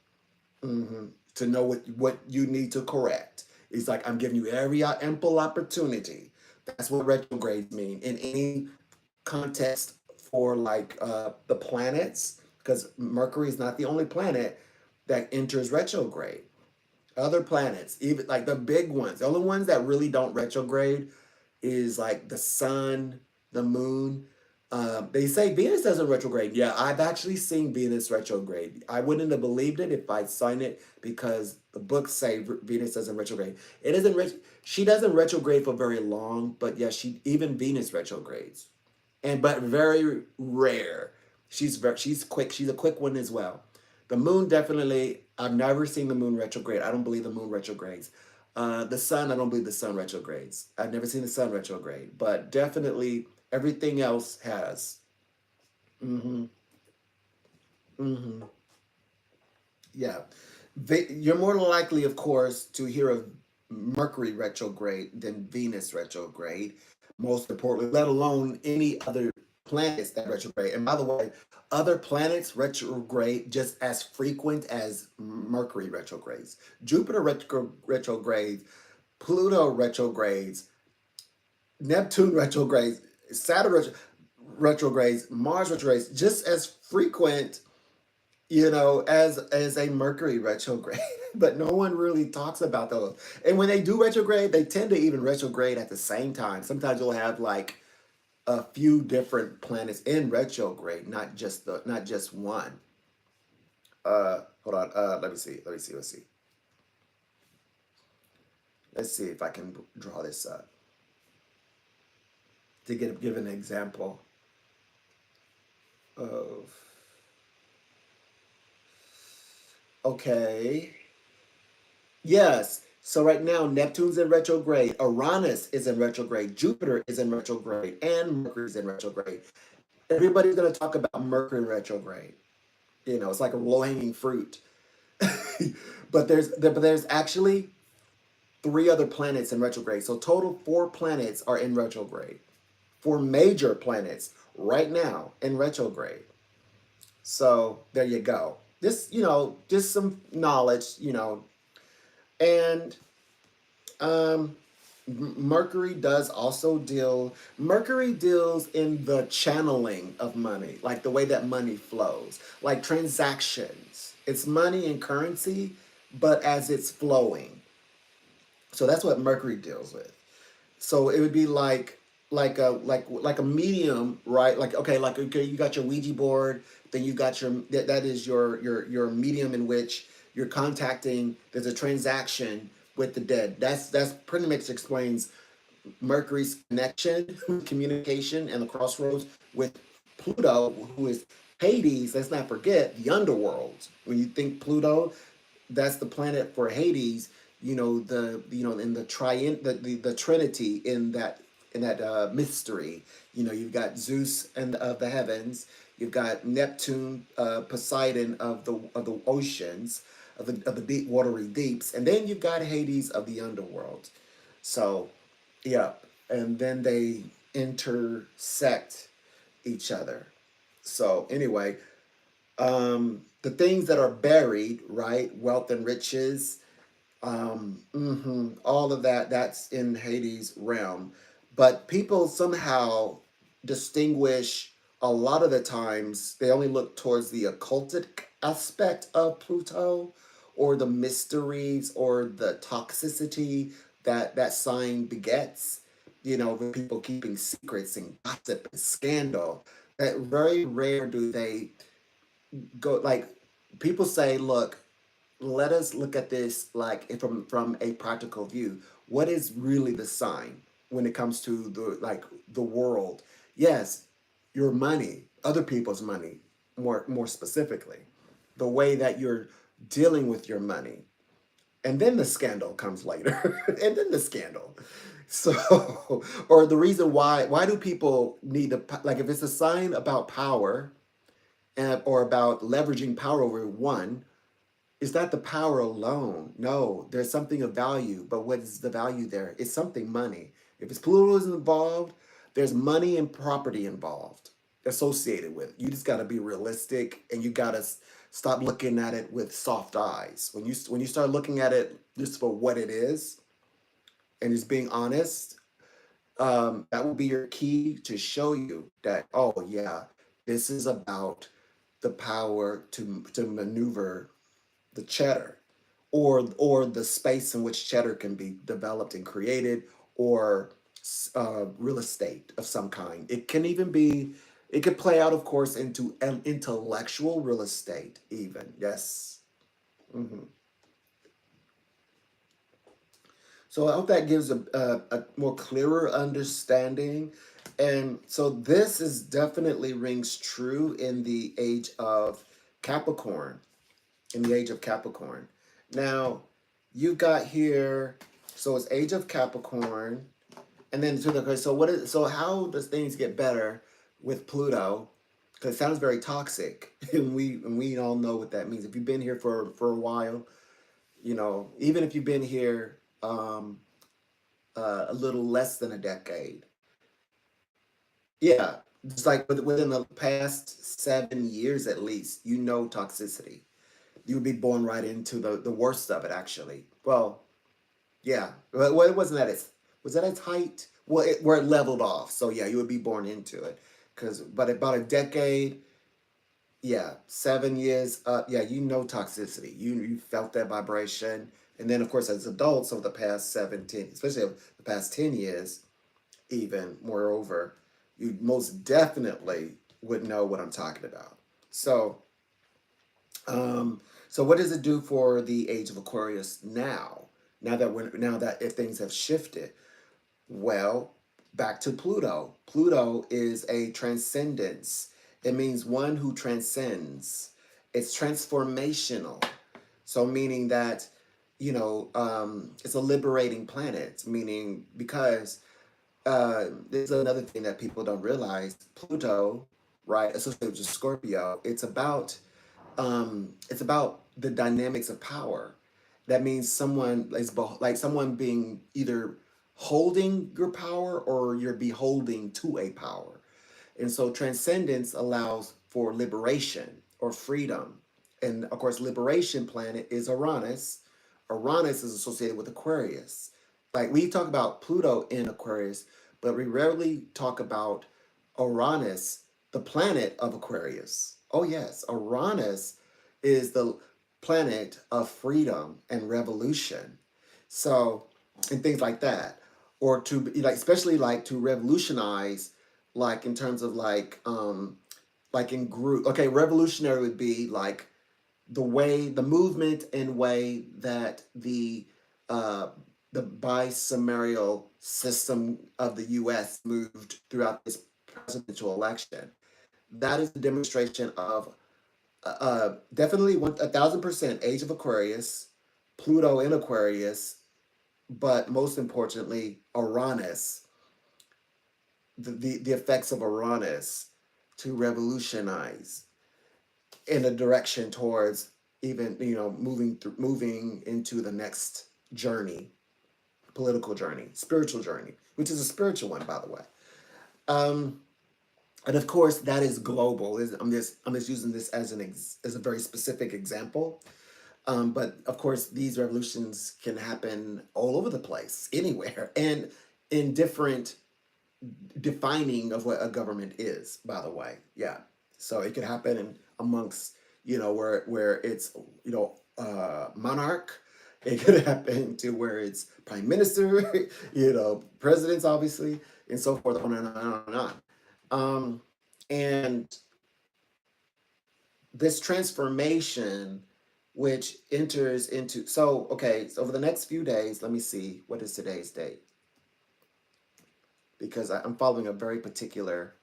to know what you need to correct. It's like I'm giving you every ample opportunity. That's what retrogrades mean in any context for like the planets, because Mercury is not the only planet that enters retrograde. Other planets, even like the big ones, the only ones that really don't retrograde is like the sun, the moon. They say Venus doesn't retrograde. Yeah, I've actually seen Venus retrograde. I wouldn't have believed it if I'd signed it because the books say Venus doesn't retrograde. It isn't. She doesn't retrograde for very long, but yeah, she even Venus retrogrades, and but very rare. She's quick. She's a quick one as well. The moon definitely. I've never seen the moon retrograde. I don't believe the moon retrogrades. The sun, I don't believe the sun retrogrades. I've never seen the sun retrograde, but definitely everything else has. Mm-hmm. Mm-hmm. Yeah. You're more likely, of course, to hear of Mercury retrograde than Venus retrograde, most importantly, let alone any other planets that retrograde. And by the way, other planets retrograde just as frequent as Mercury retrogrades. Jupiter retrogrades, Pluto retrogrades, Neptune retrogrades, Saturn retrogrades, Mars retrogrades, just as frequent, as a Mercury retrograde. But no one really talks about those. And when they do retrograde, they tend to even retrograde at the same time. Sometimes you'll have like a few different planets in retrograde, not just one. Hold on. Let me see. Let me see. Let's see. Let's see if I can draw this up to give an example of. Okay. Yes. So right now, Neptune's in retrograde, Uranus is in retrograde, Jupiter is in retrograde, and Mercury's in retrograde. Everybody's going to talk about Mercury retrograde. It's like a low-hanging fruit. But there's actually three other planets in retrograde. So total four planets are in retrograde. Four major planets right now in retrograde. So there you go. Just some knowledge. And um, Mercury does also Mercury deals in the channeling of money, like the way that money flows, like transactions. It's money and currency, but as it's flowing. So that's what Mercury deals with. So it would be like a medium, right? Like okay, you got your Ouija board, then you got that is your medium in which you're contacting. There's a transaction with the dead. That's pretty much explains Mercury's connection, communication, and the crossroads with Pluto, who is Hades. Let's not forget the underworld. When you think Pluto, that's the planet for Hades. In the the Trinity in that mystery. You've got Zeus and of the heavens. You've got Neptune, Poseidon of the oceans, of the deep watery deeps, and then you've got Hades of the underworld. So, yeah, and then they intersect each other. So anyway, the things that are buried, right? Wealth and riches, all of that's in Hades' realm. But people somehow distinguish a lot of the times, they only look towards the occultic aspect of Pluto or the mysteries or the toxicity that sign begets, with people keeping secrets and gossip and scandal. That very rare do they go like people say, look, let us look at this like from a practical view. What is really the sign when it comes to the world? Yes, your money, other people's money, more specifically, the way that you're dealing with your money, and then the scandal comes later, and then the scandal. So, or the reason why do people need to like if it's a sign about power or about leveraging power over one, is that the power alone? No, there's something of value. But what is the value there? It's something money. If it's Pluto is involved, there's money and property involved associated with it. You just got to be realistic, and you got to stop looking at it with soft eyes. When you start looking at it just for what it is and just being honest, that will be your key to show you that, oh yeah, This is about the power to maneuver the cheddar, or the space in which cheddar can be developed and created, or real estate of some kind. It can even be, it could play out, of course, into intellectual real estate, even. Yes. Hmm. So I hope that gives a more clearer understanding. And so this is definitely rings true in the age of Capricorn, in the age of Capricorn. Now, you've got here, so it's age of Capricorn, and then to the, okay, so what is, so how does things get better with Pluto? Because it sounds very toxic, and we all know what that means. If you've been here for a while, even if you've been here a little less than a decade, yeah, just like within the past 7 years at least, toxicity. You would be born right into the worst of it, actually. Well, yeah. Well, it wasn't at its, was that its height? Well, where it leveled off. So yeah, you would be born into it. But about a decade, yeah, 7 years up, yeah, toxicity. You felt that vibration. And then of course as adults over the past 17, especially over the past 10 years, even moreover, you most definitely would know what I'm talking about. So um, so what does it do for the age of Aquarius now? Now that if things have shifted, well, back to Pluto. Pluto is a transcendence. It means one who transcends. It's transformational. So meaning that, it's a liberating planet. Meaning because this is another thing that people don't realize. Pluto, right, associated with Scorpio. It's about the dynamics of power. That means someone is like someone being either holding your power or you're beholding to a power. And so transcendence allows for liberation or freedom. And of course, liberation planet is Uranus. Uranus is associated with Aquarius. Like we talk about Pluto in Aquarius, but we rarely talk about Uranus, the planet of Aquarius. Oh, yes, Uranus is the planet of freedom and revolution. So, and things like that. Or to like, especially like to revolutionize, like in terms of like in group. Okay, revolutionary would be like the movement and way that uh, the bicameral system of the U.S. moved throughout this presidential election. That is the demonstration of definitely 1,000% age of Aquarius, Pluto in Aquarius, but most importantly, Uranus, the effects of Uranus to revolutionize in a direction towards even moving into the next journey, political journey, spiritual journey, which is a spiritual one, by the way. um and of course that is global. I'm just using this as as a very specific example. But of course these revolutions can happen all over the place, anywhere, and in different defining of what a government is, by the way. Yeah. So it could happen amongst, where it's, monarch. It could happen to where it's prime minister, presidents, obviously, and so forth, on and on and on. Um, and this transformation, which enters into, so, okay, so over the next few days, let me see, what is today's date? Because I'm following a very particular.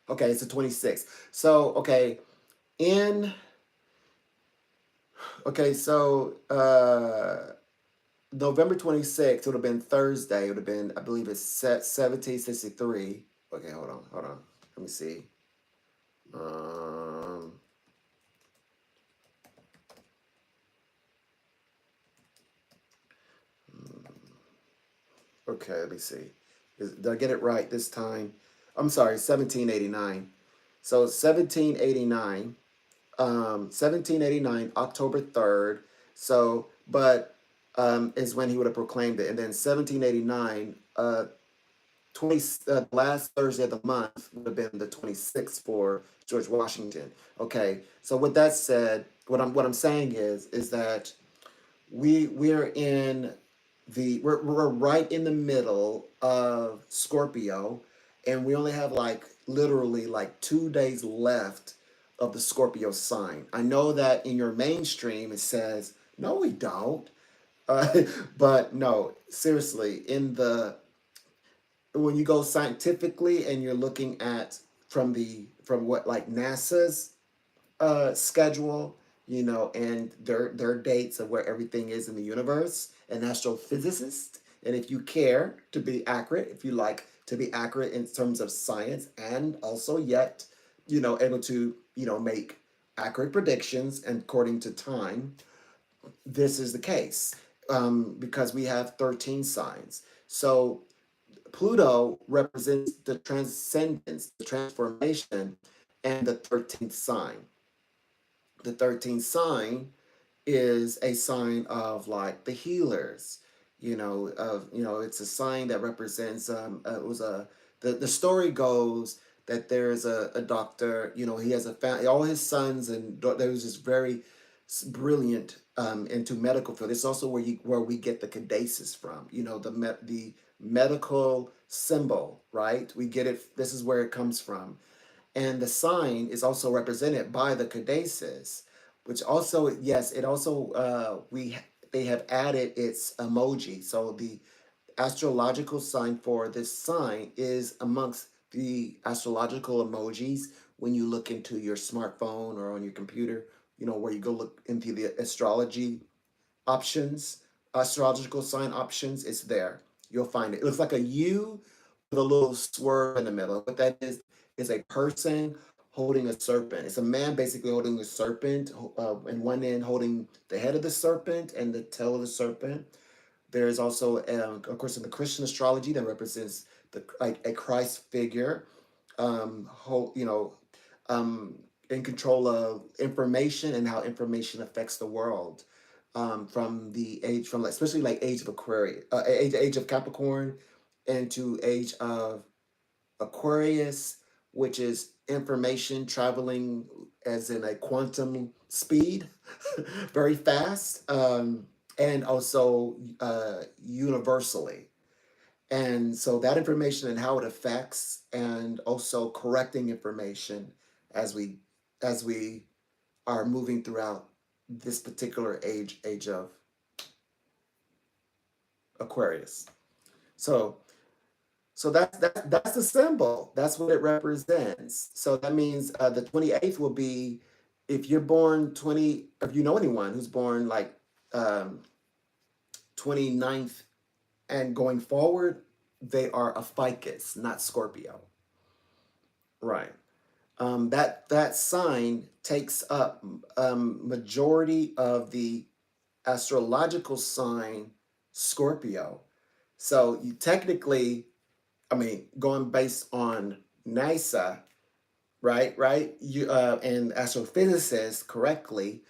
Okay, it's the 26th. So, in so November 26th, it would have been Thursday. It would have been, I believe it's 1763. Okay, hold on. Let me see. Um, okay, let me see. Did I get it right this time? I'm sorry, 1789. So 1789, October 3rd. So, but is when he would have proclaimed it. And then 1789, last Thursday of the month would have been the 26th for George Washington. Okay, so with that said, what I'm saying is that we're in we're right in the middle of Scorpio, and we only have like literally like 2 days left of the Scorpio sign. I know that in your mainstream it says no, we don't, uh, but no, seriously, in the when you go scientifically and you're looking at from what like NASA's schedule, and their dates of where everything is in the universe, an astrophysicist. And if you care to be accurate, if you like to be accurate in terms of science, and also yet, able to, make accurate predictions and according to time, this is the case. Because we have 13 signs. So Pluto represents the transcendence, the transformation, and the 13th sign. The 13th sign is a sign of like the healers, it's a sign that represents it was a the story goes that there's a doctor, he has a family, all his sons, and there was this very brilliant into medical field. It's also where we get the caduceus from, the medical symbol, right? We get it, this is where it comes from. And the sign is also represented by the caduceus, which also, yes, it also they have added its emoji. So the astrological sign for this sign is amongst the astrological emojis when you look into your smartphone or on your computer, where you go look into the astrology options, astrological sign options. It's there. You'll find it. It looks like a U with a little swerve in the middle. What that is a person holding a serpent. It's a man basically holding a serpent, and one end holding the head of the serpent and the tail of the serpent. There is also, of course, in the Christian astrology that represents a Christ figure, whole, in control of information and how information affects the world, from the age, from like, especially like age of Aquarius, age of Capricorn, into age of Aquarius, which is information traveling as in a quantum speed, very fast, and also universally. And so that information and how it affects, and also correcting information as we are moving throughout this particular age of Aquarius. So that's the symbol. That's what it represents. So that means the 28th will be, if you're born 20, if you know anyone who's born like 29th and going forward, they are a ficus, not Scorpio. Right. That sign takes up majority of the astrological sign Scorpio. So you technically, I mean, going based on NASA, right? You and astrophysicists correctly,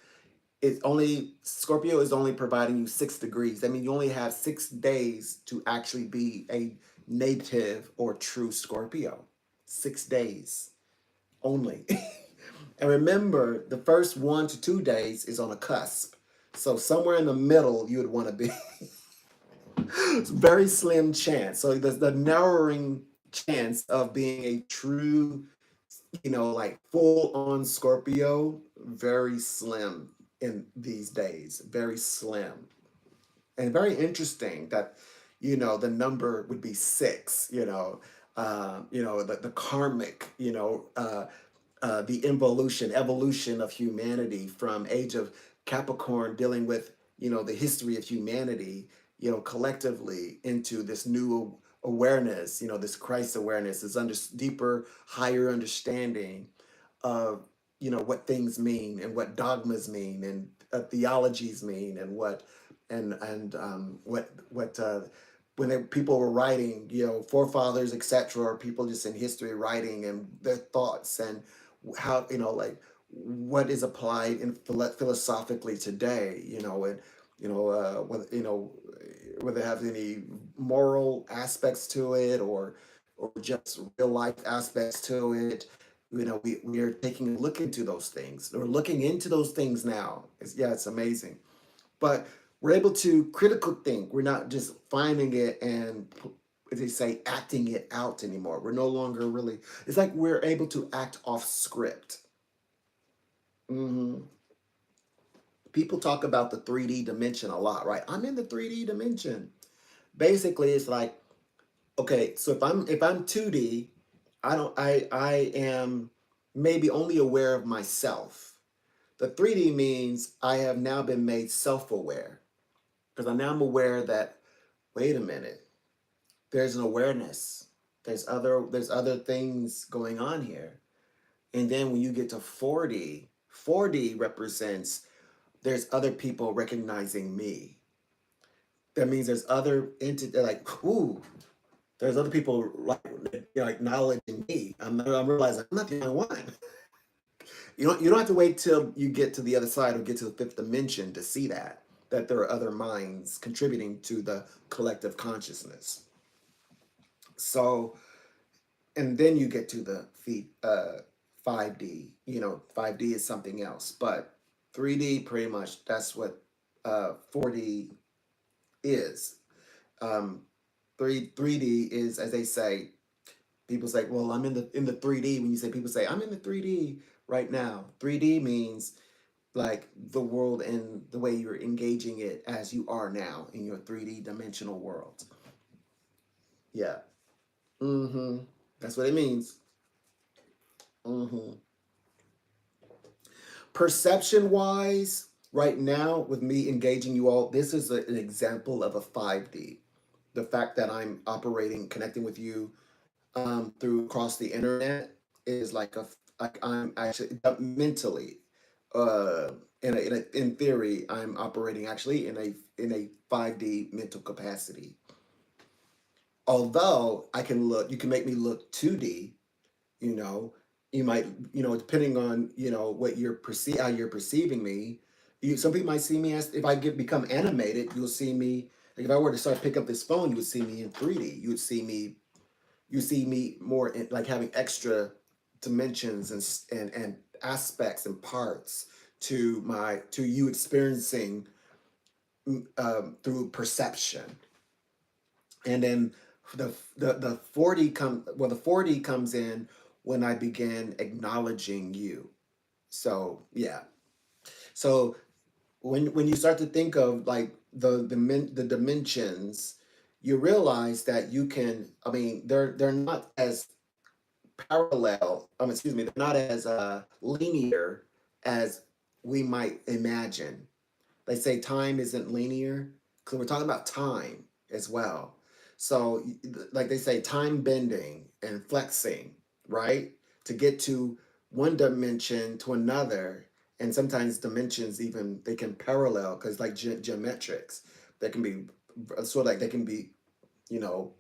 it's only Scorpio is only providing you 6 degrees. I mean, you only have 6 days to actually be a native or true Scorpio. 6 days only. And remember, the first 1 to 2 days is on a cusp. So somewhere in the middle, you would want to be. It's very slim chance. So the narrowing chance of being a true, like full on Scorpio, very slim in these days. Very slim. And very interesting that, the number would be six, the karmic, the evolution of humanity from age of Capricorn, dealing with, the history of humanity, collectively into this new awareness, this Christ awareness, this deeper, higher understanding of, what things mean and what dogmas mean and theologies mean, and what when people were writing, forefathers, etc., or people just in history writing and their thoughts, and how, like what is applied in philosophically today, and whether it has any moral aspects to it, or or just real life aspects to it. We are taking a look into those things. We're looking into those things now. It's amazing. But we're able to critical think. We're not just finding it and, as they say, acting it out anymore. We're no longer really, it's like we're able to act off script. hmm People talk about the 3D dimension a lot, right? I'm in the 3D dimension. Basically, it's like, okay, so if I'm 2D, I am maybe only aware of myself. The 3D means I have now been made self-aware, because I now am aware that, wait a minute, there's an awareness. There's other things going on here. And then when you get to 4D, 4D represents there's other people recognizing me. That means there's other entity, like, ooh, there's other people like acknowledging me. I'm realizing I'm not the only one. You don't have to wait till you get to the other side or get to the fifth dimension to see that there are other minds contributing to the collective consciousness. So, and then you get to the 5D. 5D is something else, but 3D pretty much that's what 4D is. Um, 3D is, as they say, people say, well, I'm in the 3D. When you say, people say, I'm in the 3D right now. 3D means like the world and the way you're engaging it as you are now in your 3D dimensional world. Yeah. That's what it means. Perception wise, right now, with me engaging you all, this is an example of a 5D. The fact that I'm operating, connecting with you through across the internet is like I'm actually mentally, uh, in theory, I'm operating actually in a 5D mental capacity. Although you can make me look 2D. You know, you might, depending on what how you're perceiving me. Some people might see me as, if I become animated, you'll see me. Like if I were to start pick up this phone, you would see me in 3D. You see me more in, like having extra dimensions and aspects and parts to you experiencing through perception. And then the 4D comes in when I begin acknowledging you. So yeah. So when you start to think of like the dimensions, you realize that you can. I mean, they're not as parallel. Excuse me, they're not as linear as we might imagine. They say time isn't linear because we're talking about time as well. So, like they say, time bending and flexing, right? To get to one dimension to another, and sometimes dimensions even they can parallel because like geometrics, they can be sort of like they can be, you know,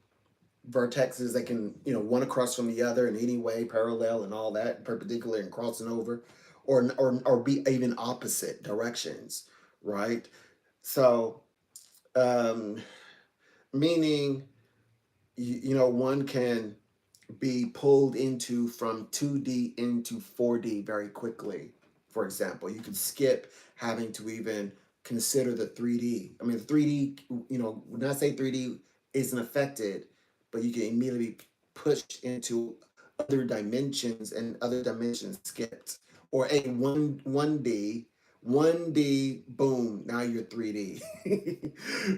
vertexes that can one across from the other in any way, parallel and all that, perpendicular and crossing over, or be even opposite directions, right? So, um, meaning, one can be pulled into from 2D into 4D very quickly. For example, you could skip having to even consider the 3D. I mean, the 3D, when I say 3D isn't affected, but you can immediately be pushed into other dimensions and other dimensions skipped. Or a 1D, boom, now you're 3D.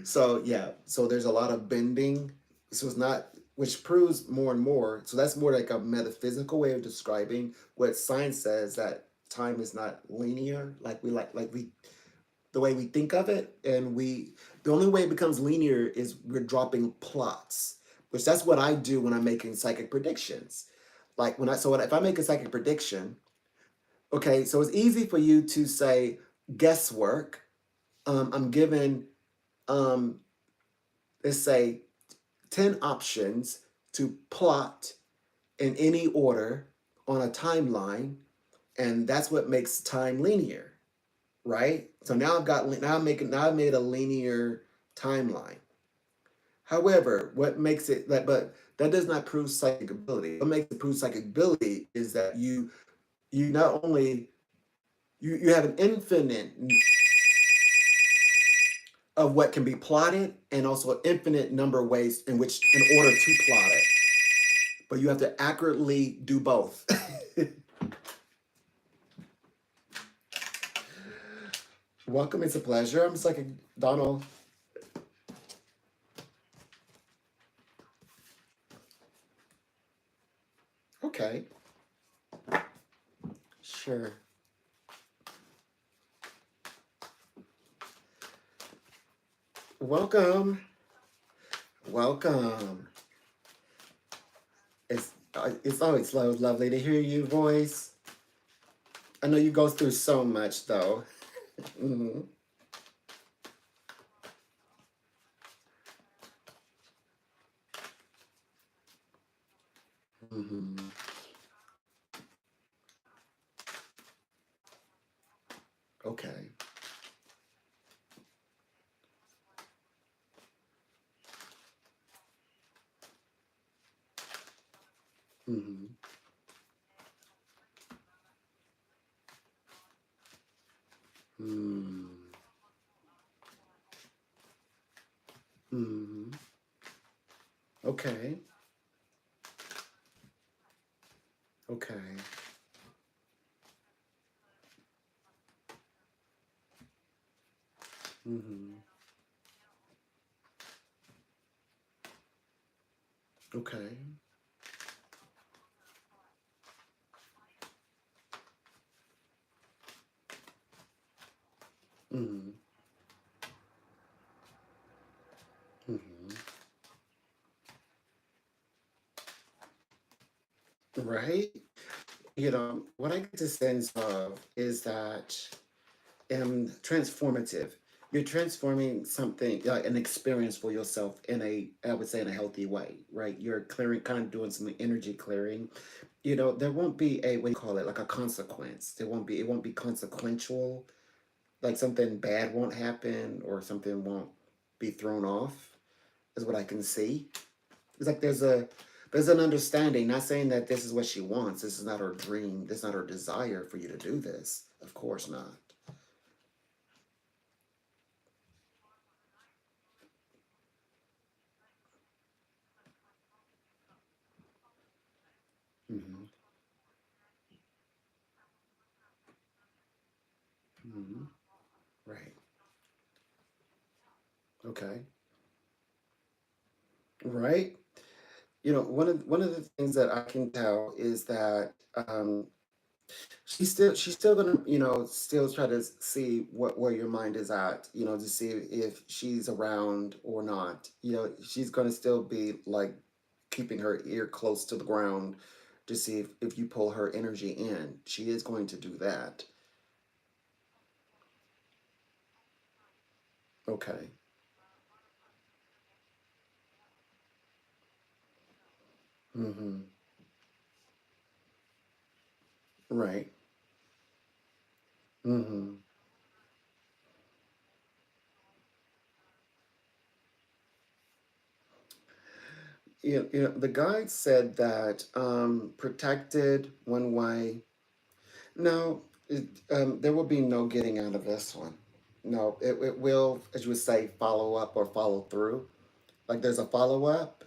So yeah, so there's a lot of bending. So it's not, which proves more and more. So that's more like a metaphysical way of describing what science says, that time is not linear, like we the way we think of it, and the only way it becomes linear is we're dropping plots, which that's what I do when I'm making psychic predictions. Like if I make a psychic prediction, okay, so it's easy for you to say guesswork. I'm given, um, let's say, 10 options to plot in any order on a timeline, and that's what makes time linear, right? So now I've made a linear timeline. However, what makes it like, but that does not prove psychic ability. What makes it prove psychic ability is that you not only you have an infinite of what can be plotted and also an infinite number of ways in which in order to plot it. But you have to accurately do both. Welcome, it's a pleasure. I'm Psychic Donald. Okay. Sure. Welcome. Welcome. It's always lovely to hear your voice. I know you go through so much though. Mm-hmm. Mm-hmm. Okay. Mm-hmm. Mm-hmm. Mm-hmm. Okay. Okay. Mm-hmm. Okay. Mm-hmm. Mm-hmm. Right? What I get the sense of is that transformative. You're transforming something like an experience for yourself in I would say, in a healthy way, right? You're clearing, kind of doing some energy clearing. There won't be what do you call it, like a consequence. It won't be consequential. Like something bad won't happen or something won't be thrown off, is what I can see. It's like there's an understanding, not saying that this is what she wants. This is not her dream. This is not her desire for you to do this. Of course not. Hmm. Hmm. Right. Okay. Right. One of the things that I can tell is that she's still gonna still try to see where your mind is at, to see if she's around or not. She's gonna still be like keeping her ear close to the ground to see if you pull her energy in. She is going to do that. Okay. Mm-hmm. Right. Mm-hmm. The guide said that protected one way. No, there will be no getting out of this one. No, it will, as you would say, follow up or follow through. Like there's a follow up,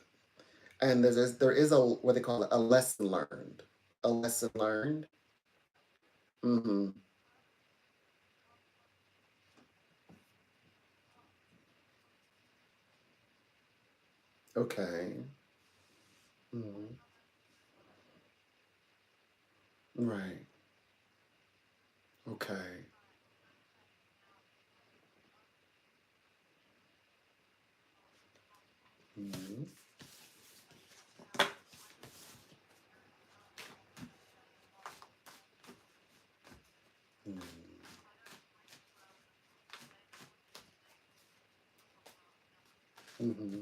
and there is a what they call it, a lesson learned. A lesson learned. Mm-hmm. Okay. Mm-hmm. Right. Okay. Mm-hmm. Mm-hmm.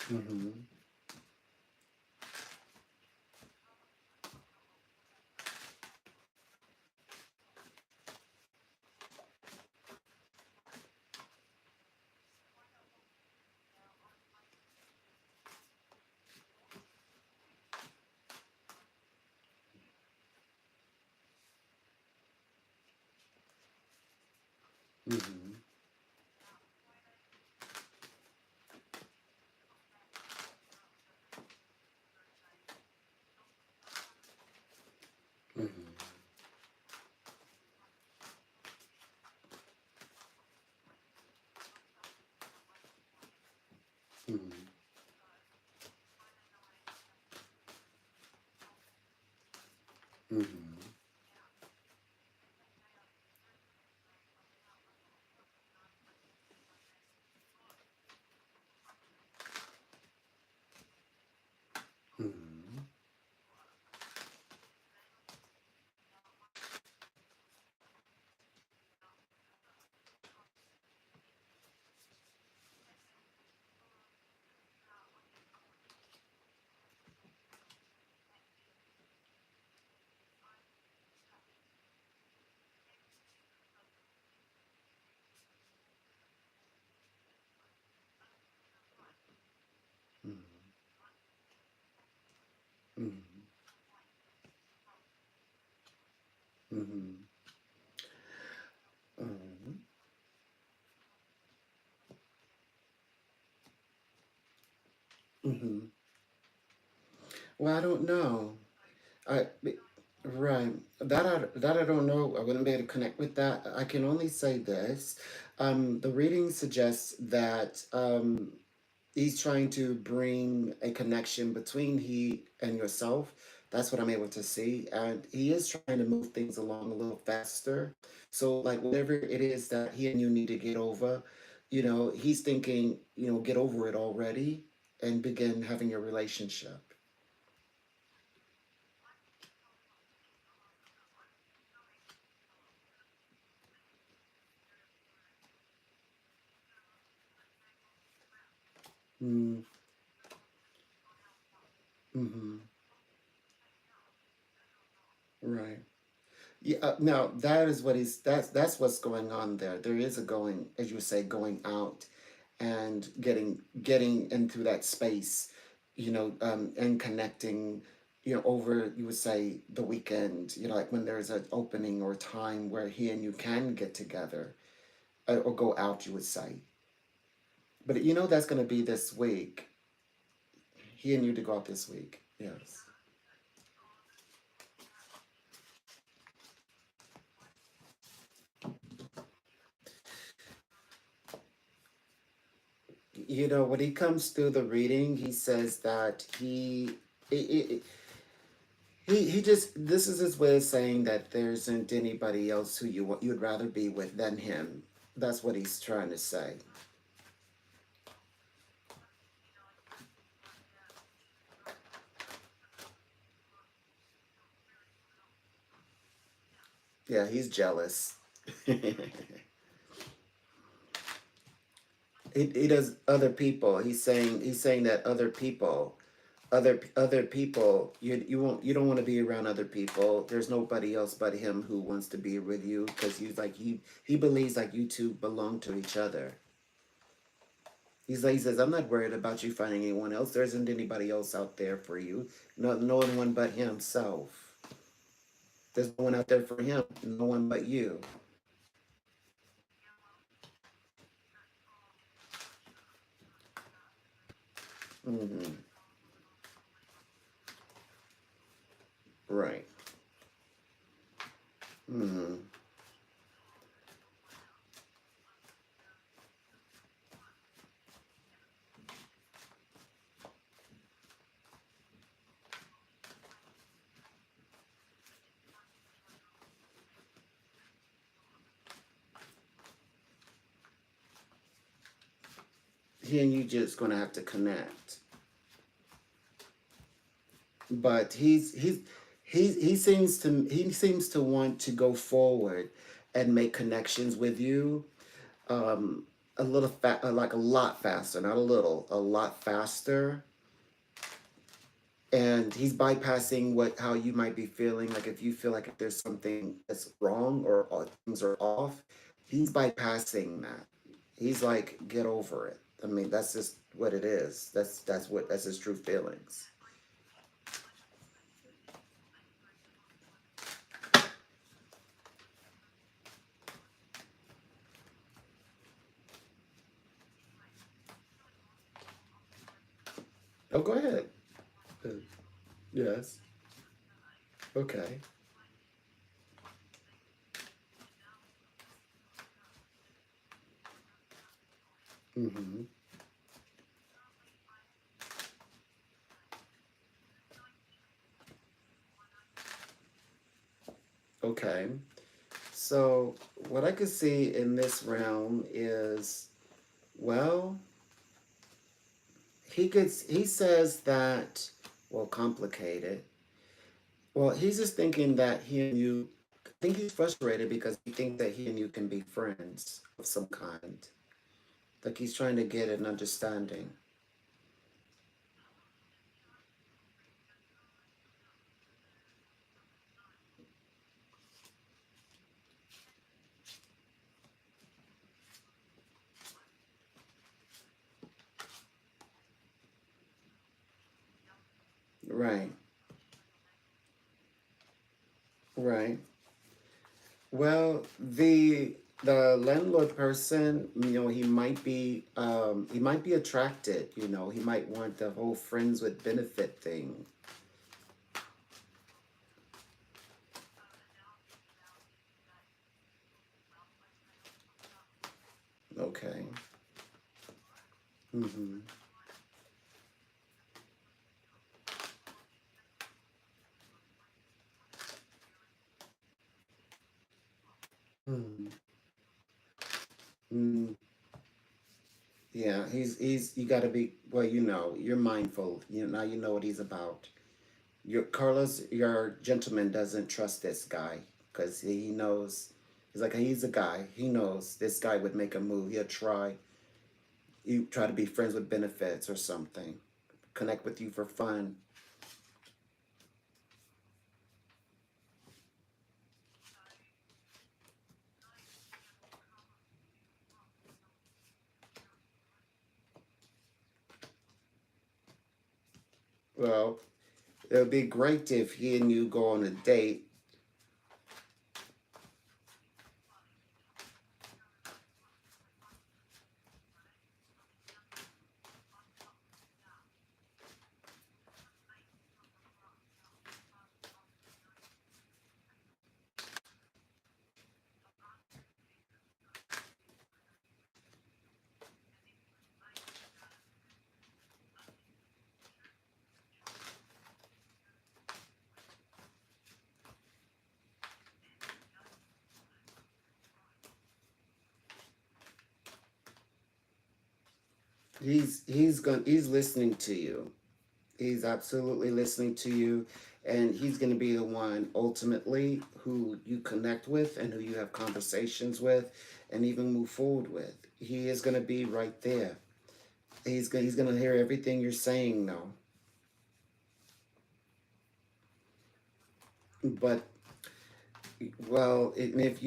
Mm-hmm. Mm-hmm. Mm-hmm. Mm-hmm. Mm-hmm. Mm-hmm. Mm-hmm. Mm-hmm. Mm-hmm. Mm-hmm. Well, I don't know. I right that I don't know. I wouldn't be able to connect with that. I can only say this. The reading suggests that he's trying to bring a connection between he and yourself. That's what I'm able to see. And he is trying to move things along a little faster. So, like, whatever it is that he and you need to get over, he's thinking, get over it already and begin having a relationship. Mm, mm-hmm. Right. Yeah, now that is what that's what's going on there. There is a going, as you say, going out and getting into that space, and connecting, over you would say the weekend, like when there's an opening or time where he and you can get together, or go out, you would say. But that's going to be this week. He and you to go out this week. Yes. When he comes through the reading, he says that he just this is his way of saying that there isn't anybody else who you'd rather be with than him. That's what he's trying to say. Yeah, he's jealous. He does other people. He's saying that other people, you don't want to be around other people. There's nobody else but him who wants to be with you, because he believes like you two belong to each other. He says, I'm not worried about you finding anyone else. There isn't anybody else out there for you. No one but himself. There's no one out there for him. No one but you. Hmm. Right. Hmm. He and you just gonna have to connect. But he seems to want to go forward and make connections with you, um like a lot faster, not a little, a lot faster. And he's bypassing how you might be feeling. Like, if you feel like if there's something that's wrong, or things are off, he's bypassing that. He's like, get over it. I mean, that's just what it is. That's his true feelings. Oh, go ahead. Uh, yes. Okay. Mm-hmm. Okay. So what I could see in this realm is, well, he says that, well, complicated. Well, he's just thinking that he and you, I think he's frustrated because he thinks that he and you can be friends of some kind. Like he's trying to get an understanding. Right. Right. Well, the landlord person, he might be attracted, he might want the whole friends with benefit thing. Okay. Mm-hmm. Mm-hmm. Mm, yeah, he's you gotta be, well, you're mindful. Now you know what he's about. Your gentleman doesn't trust this guy because he knows, he's a guy. He knows this guy would make a move. You try to be friends with benefits or something, connect with you for fun. Well, it would be great if he and you go on a date. He's listening to you. He's absolutely listening to you, and he's going to be the one ultimately who you connect with and who you have conversations with and even move forward with. He is going to be right there. He's going to hear everything you're saying now. But well, and if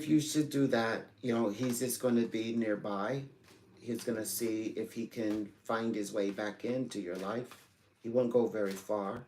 you should do that, he's just going to be nearby. He's going to see if he can find his way back into your life. He won't go very far.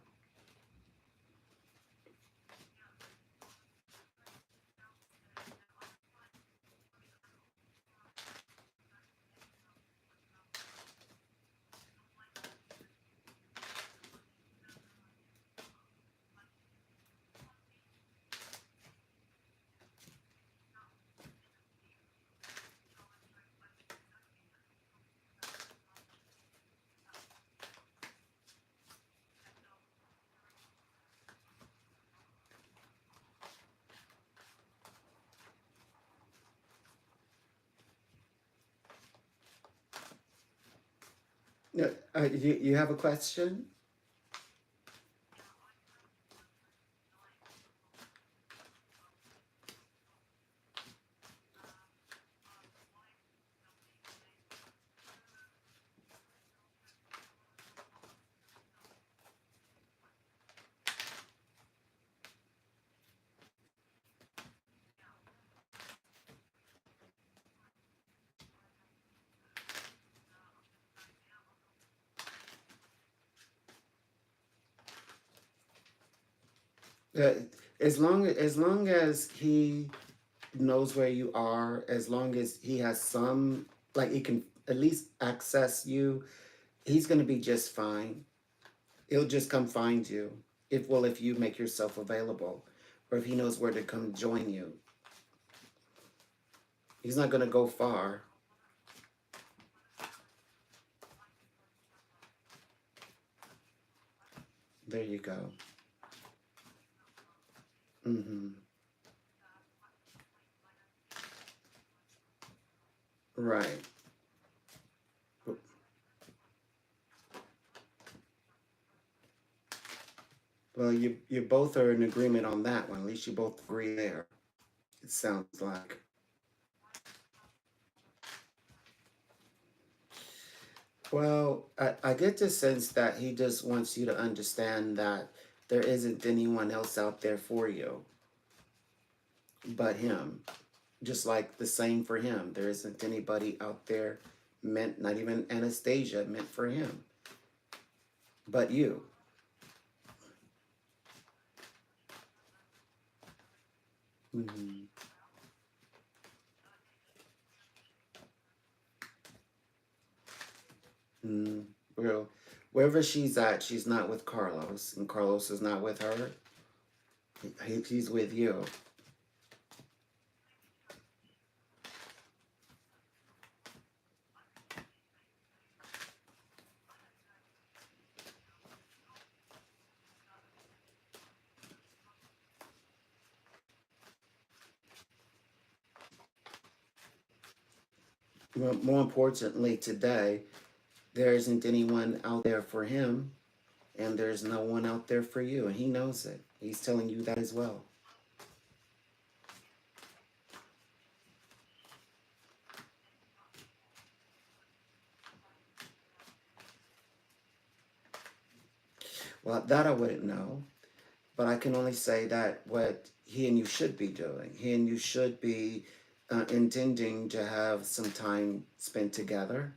You have a question? Uh, as long as he knows where you are, as long as he has some, like he can at least access you, he's gonna be just fine. He'll just come find you. If you make yourself available, or if he knows where to come join you. He's not going to go far. There you go. Mm-hmm. Right. Well, you both are in agreement on that one. At least you both agree there. It sounds like. Well, I get the sense that he just wants you to understand that there isn't anyone else out there for you but him. Just like the same for him. There isn't anybody out there meant, not even Anastasia, meant for him but you. Mm-hmm. Mm. Well, wherever she's at, she's not with Carlos, and Carlos is not with her. He's with you. Well, more importantly, today, there isn't anyone out there for him, and there's no one out there for you, and he knows it. He's telling you that as well. Well, that I wouldn't know, but I can only say that what he and you should be doing, he and you should be intending to have some time spent together.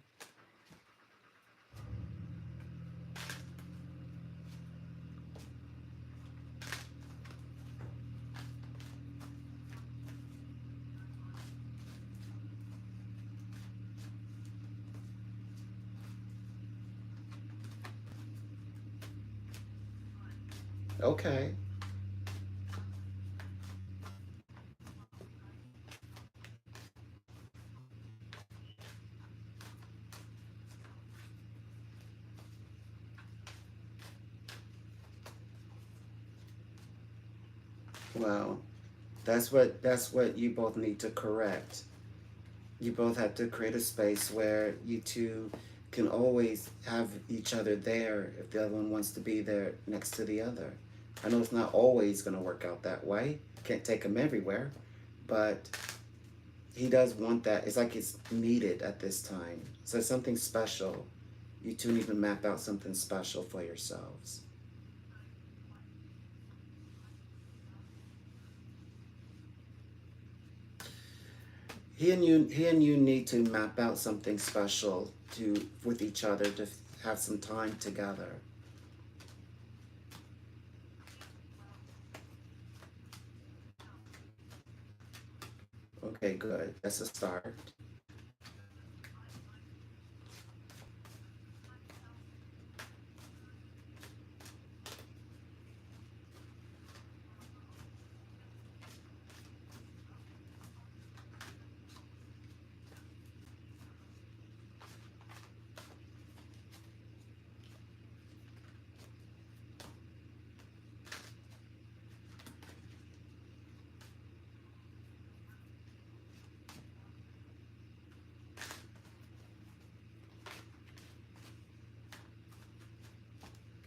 Okay. Well, that's what you both need to correct. You both have to create a space where you two can always have each other there if the other one wants to be there next to the other. I know it's not always going to work out that way. Can't take him everywhere, but he does want that. It's like it's needed at this time. So something special. You two need to map out something special for yourselves. He and you need to map out something special to with each other to have some time together. Okay, good. That's a start.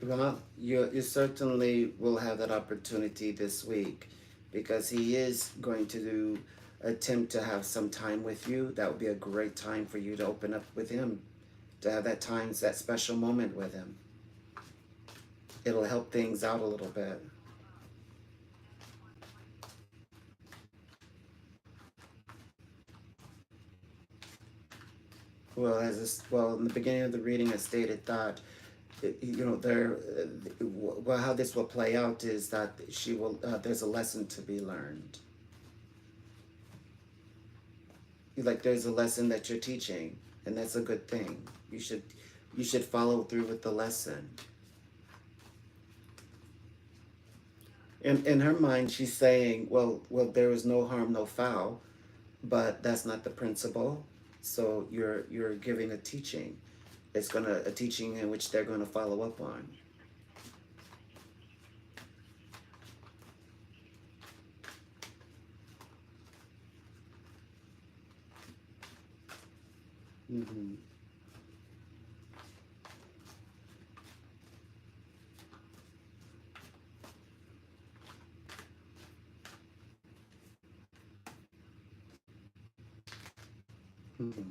Well, you certainly will have that opportunity this week because he is going to attempt to have some time with you. That would be a great time for you to open up with him, to have that time, that special moment with him. It'll help things out a little bit. Well, in the beginning of the reading, I stated that well, how this will play out is that she will. There's a lesson to be learned. Like there's a lesson that you're teaching, and that's a good thing. You should follow through with the lesson. In her mind, she's saying, well, there is no harm, no foul, but that's not the principle. So you're giving a teaching. It's gonna a teaching in which they're gonna follow up on. Mm-hmm. Mm-hmm.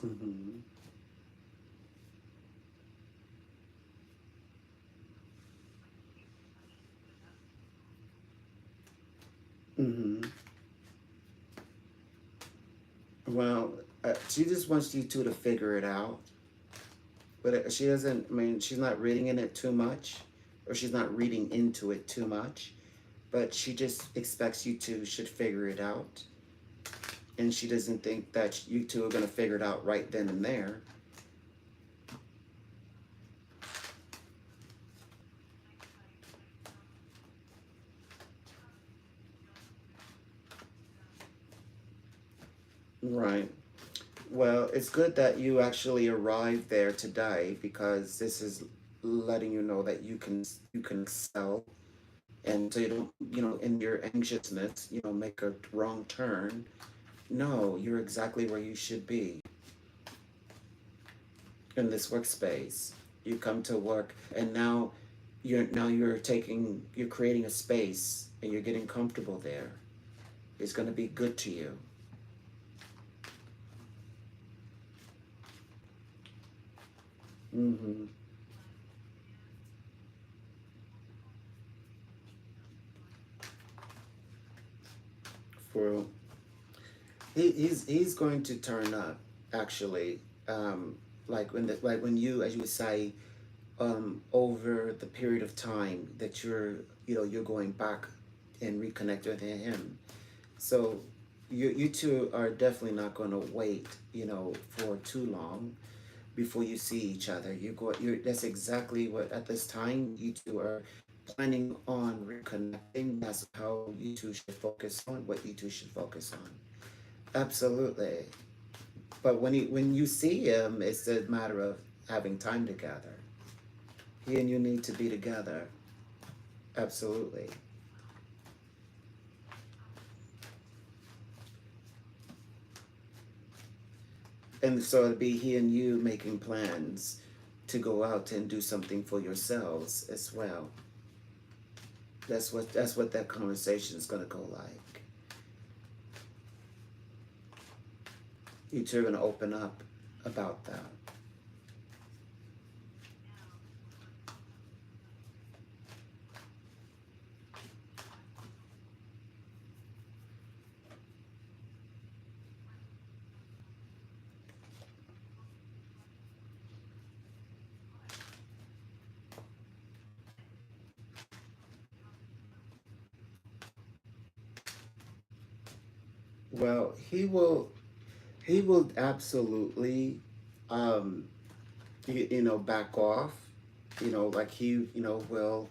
Mm-hmm. Mm-hmm. Well, she just wants you two to figure it out, but she doesn't. I mean, she's not reading in it too much, or she's not reading into it too much. But she just expects you two should figure it out, and she doesn't think that you two are gonna figure it out right then and there. Right. Well, it's good that you actually arrived there today because this is letting you know that you can excel, and so you don't, in your anxiousness, make a wrong turn. No, you're exactly where you should be in this workspace. You come to work, and you're creating a space, and you're getting comfortable there. It's going to be good to you. Mm-hmm. For he's going to turn up, actually. Like when you, as you would say, over the period of time that you're going back and reconnect with him. So you two are definitely not going to wait, for too long before you see each other. That's exactly what, at this time, you two are planning on reconnecting. That's how you two should focus on, what you two should focus on. Absolutely. But when you see him, it's a matter of having time together. He and you need to be together. Absolutely. And so it'd be he and you making plans to go out and do something for yourselves as well. That's what that conversation is gonna go like. You two are gonna open up about that. Well, he will absolutely, um, back off. Like he, will,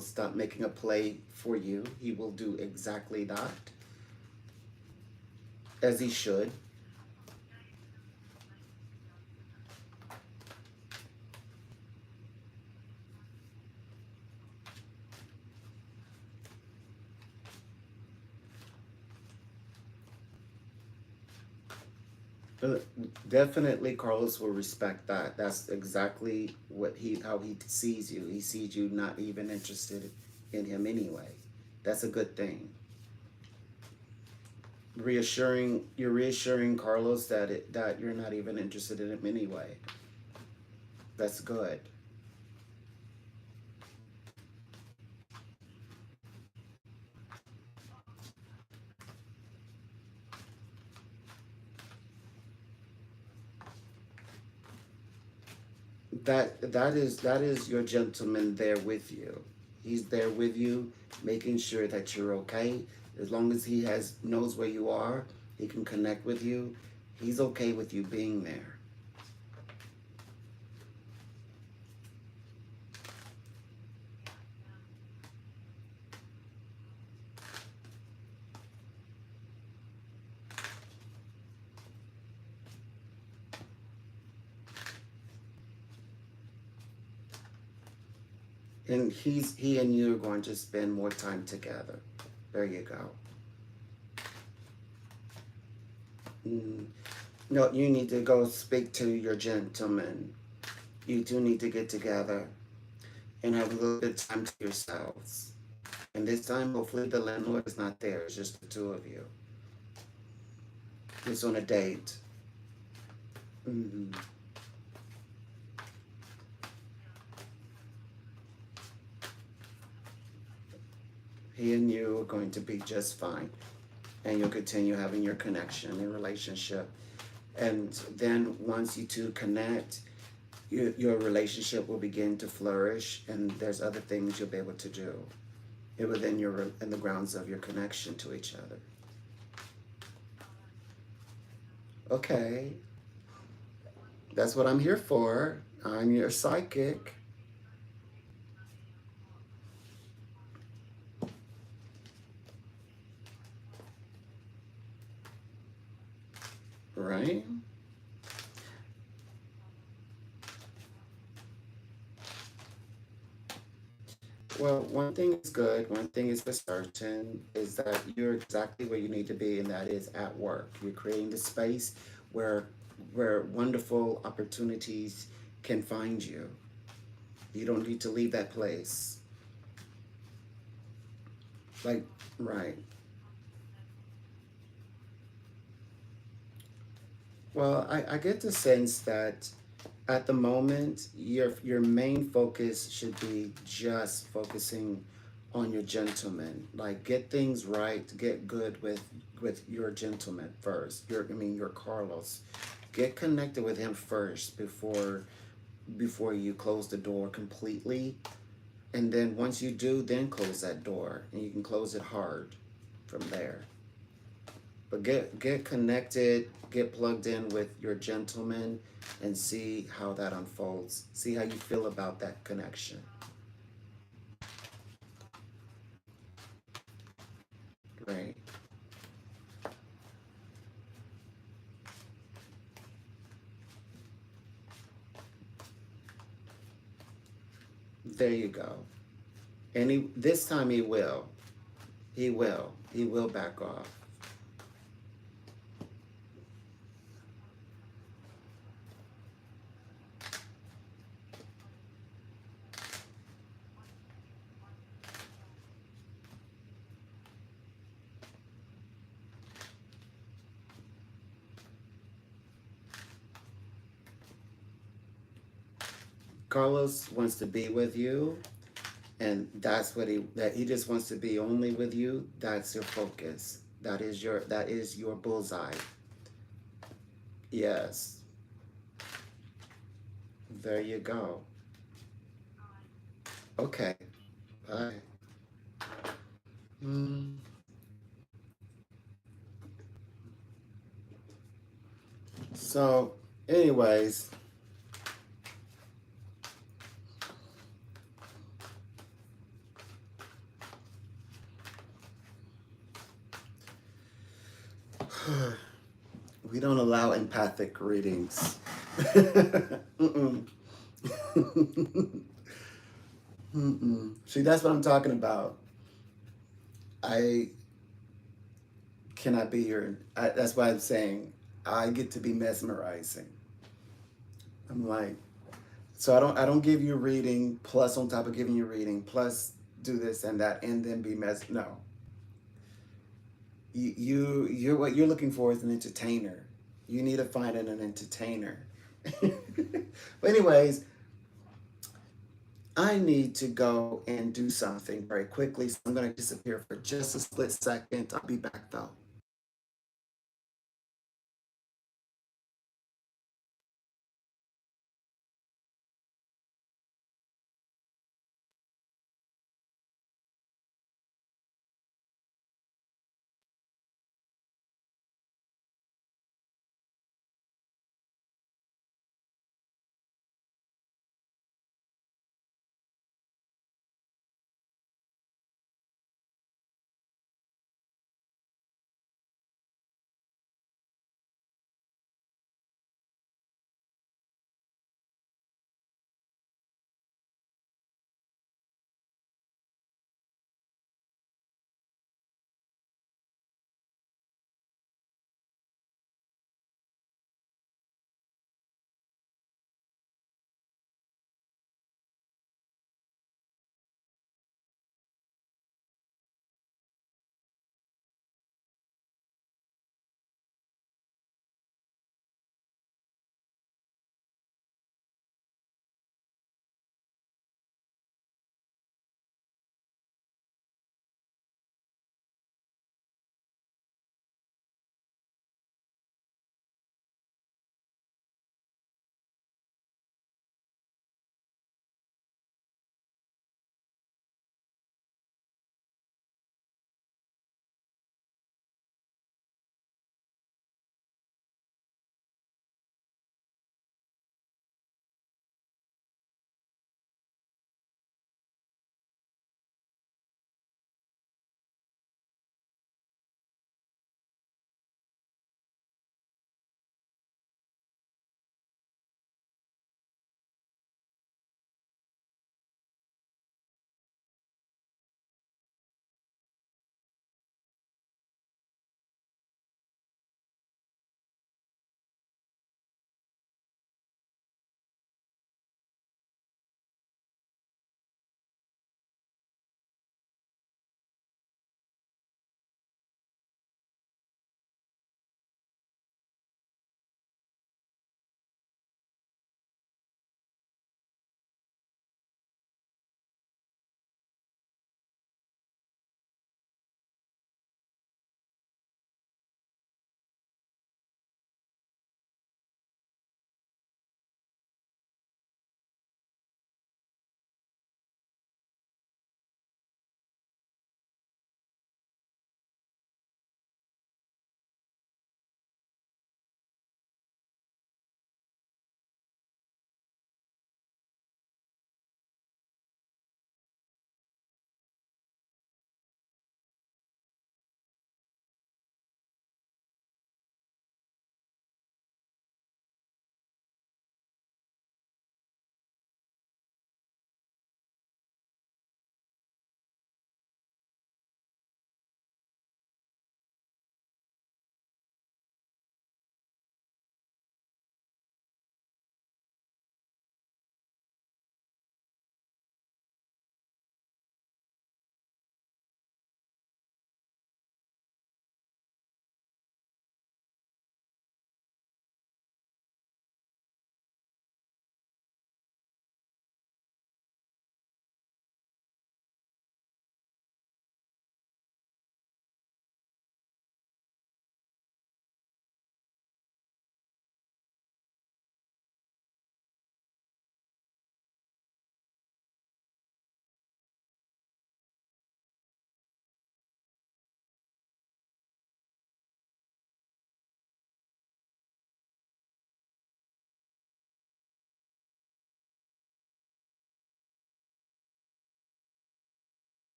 stop making a play for you. He will do exactly that, as he should. Uh, Definitely, Carlos will respect that. That's exactly how he sees you. He sees you not even interested in him anyway. That's a good thing. You're reassuring Carlos that you're not even interested in him anyway. That's good. That is your gentleman there with you. He's there with you, making sure that you're okay. As long as he has knows where you are, he can connect with you. He's okay with you being there. And he and you are going to spend more time together. There you go. Mm. No, you need to go speak to your gentleman. You two need to get together and have a little bit of time to yourselves. And this time, hopefully, the landlord is not there. It's just the two of you. It's on a date. Hmm. He and you are going to be just fine. And you'll continue having your connection and relationship. And then once you two connect, your relationship will begin to flourish, and there's other things you'll be able to do within in the grounds of your connection to each other. Okay, that's what I'm here for. I'm your psychic, right? Well, one thing is good, one thing is for certain, is that you're exactly where you need to be, and that is at work. You're creating the space where wonderful opportunities can find you. You don't need to leave that place. Like, right. Well, I get the sense that at the moment, your main focus should be just focusing on your gentleman. Like, get things right, get good with your gentleman first. Your Carlos. Get connected with him first before you close the door completely. And then once you do, then close that door, and you can close it hard from there. But get connected, get plugged in with your gentleman, and see how that unfolds. See how you feel about that connection. Right. There you go. And this time he will. He will. He will back off. Carlos wants to be with you, and that's what he just wants to be only with you. That's your focus. That is your bullseye. Yes. There you go. Okay. Bye. Mm. So, anyways, we don't allow empathic readings. Mm-mm. Mm-mm. See, that's what I'm talking about. I cannot be your. That's why I'm saying I get to be mesmerizing. I'm like, so I don't give you a reading plus on top of giving you a reading plus do this and that and then be no. You're what you're looking for is an entertainer. You need to find an entertainer. But anyways, I need to go and do something very quickly, so I'm going to disappear for just a split second. I'll be back though.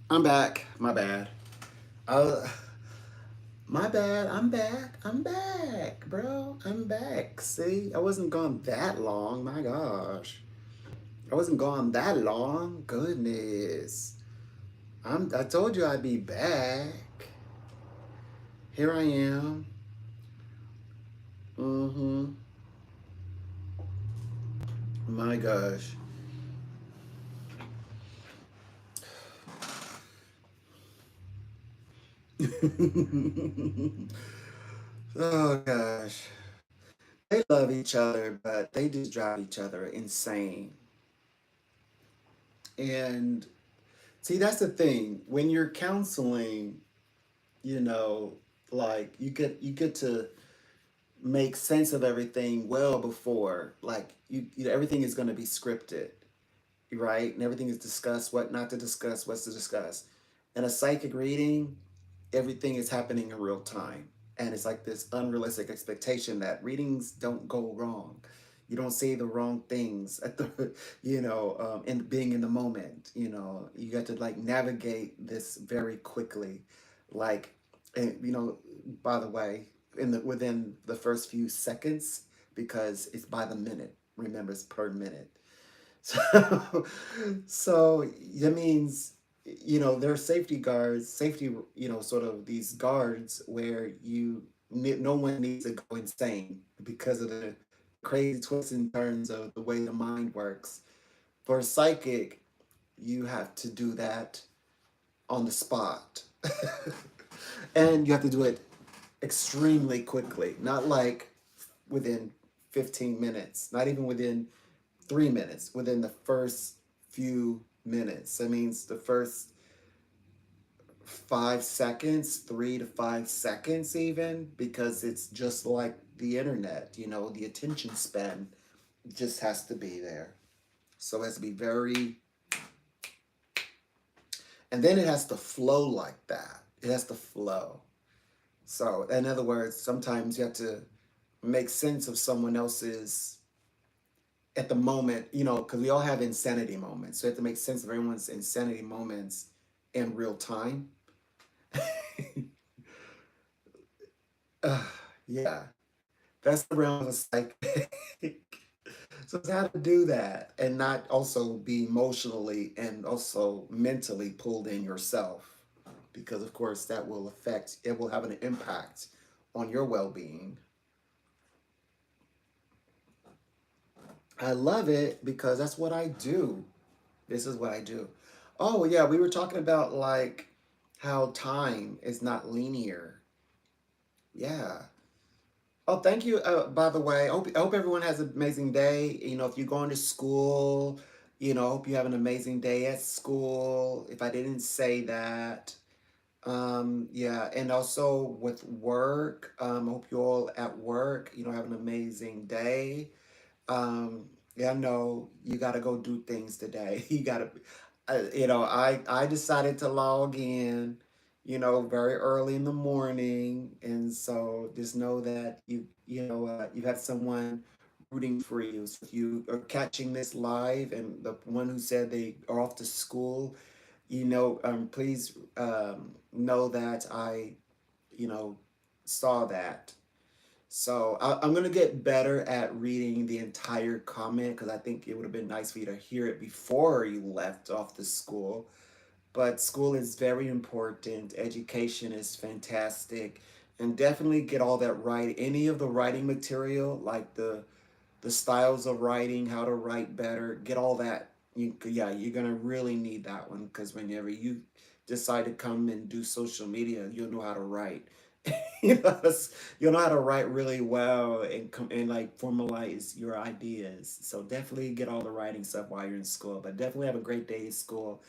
I'm back. My bad. Uh, my bad. I'm back. I'm back, bro. I'm back. See, I wasn't gone that long. My gosh, I wasn't gone that long. Goodness. I told you I'd be back. Here I am. Mm-hmm. My gosh. Oh gosh. They love each other, but they just drive each other insane. And see, that's the thing. When you're counseling, you know, like you get to make sense of everything well before, like everything is going to be scripted, right? And everything is discussed, what not to discuss, what's to discuss. In a psychic reading, everything is happening in real time. And it's like this unrealistic expectation that readings don't go wrong. You don't say the wrong things at the, in being in the moment. You got to like navigate this very quickly, like, and by the way, within the first few seconds, because it's by the minute. Remember, it's per minute. So, so that means, there are safety guards, sort of these guards where no one needs to go insane because of the crazy twists and turns of the way the mind works. For a psychic, you have to do that on the spot. And you have to do it extremely quickly, not like within 15 minutes, not even within 3 minutes, within the first few minutes. That means the first 5 seconds, 3 to 5 seconds, even, because it's just like the internet, the attention span just has to be there. So it has to be very, and then it has to flow like that. It has to flow. So, in other words, sometimes you have to make sense of someone else's at the moment, because we all have insanity moments. So you have to make sense of everyone's insanity moments in real time. uh, yeah, that's the realm of the psychic. So it's how to do that and not also be emotionally and also mentally pulled in yourself. Because, of course, it will have an impact on your well being. I love it because that's what I do. This is what I do. Oh, yeah, we were talking about like how time is not linear. Yeah. Oh, thank you. By the way, I hope everyone has an amazing day. If you're going to school, I hope you have an amazing day at school. If I didn't say that, yeah, and also with work, I hope you all at work, have an amazing day. Yeah, I know you got to go do things today. You got to, I decided to log in, very early in the morning, and so just know that you have someone rooting for you. So if you are catching this live, and the one who said they are off to school, please know that I, you know, saw that. So I'm gonna get better at reading the entire comment because I think it would have been nice for you to hear it before you left off to school. But school is very important. Education is fantastic, and definitely get all that right. Any of the writing material, like the styles of writing, how to write better, get all that. Yeah, you're gonna really need that one because whenever you decide to come and do social media, you'll know how to write. you know, you'll know how to write really well and come and like formalize your ideas. So definitely get all the writing stuff while you're in school. But definitely have a great day at school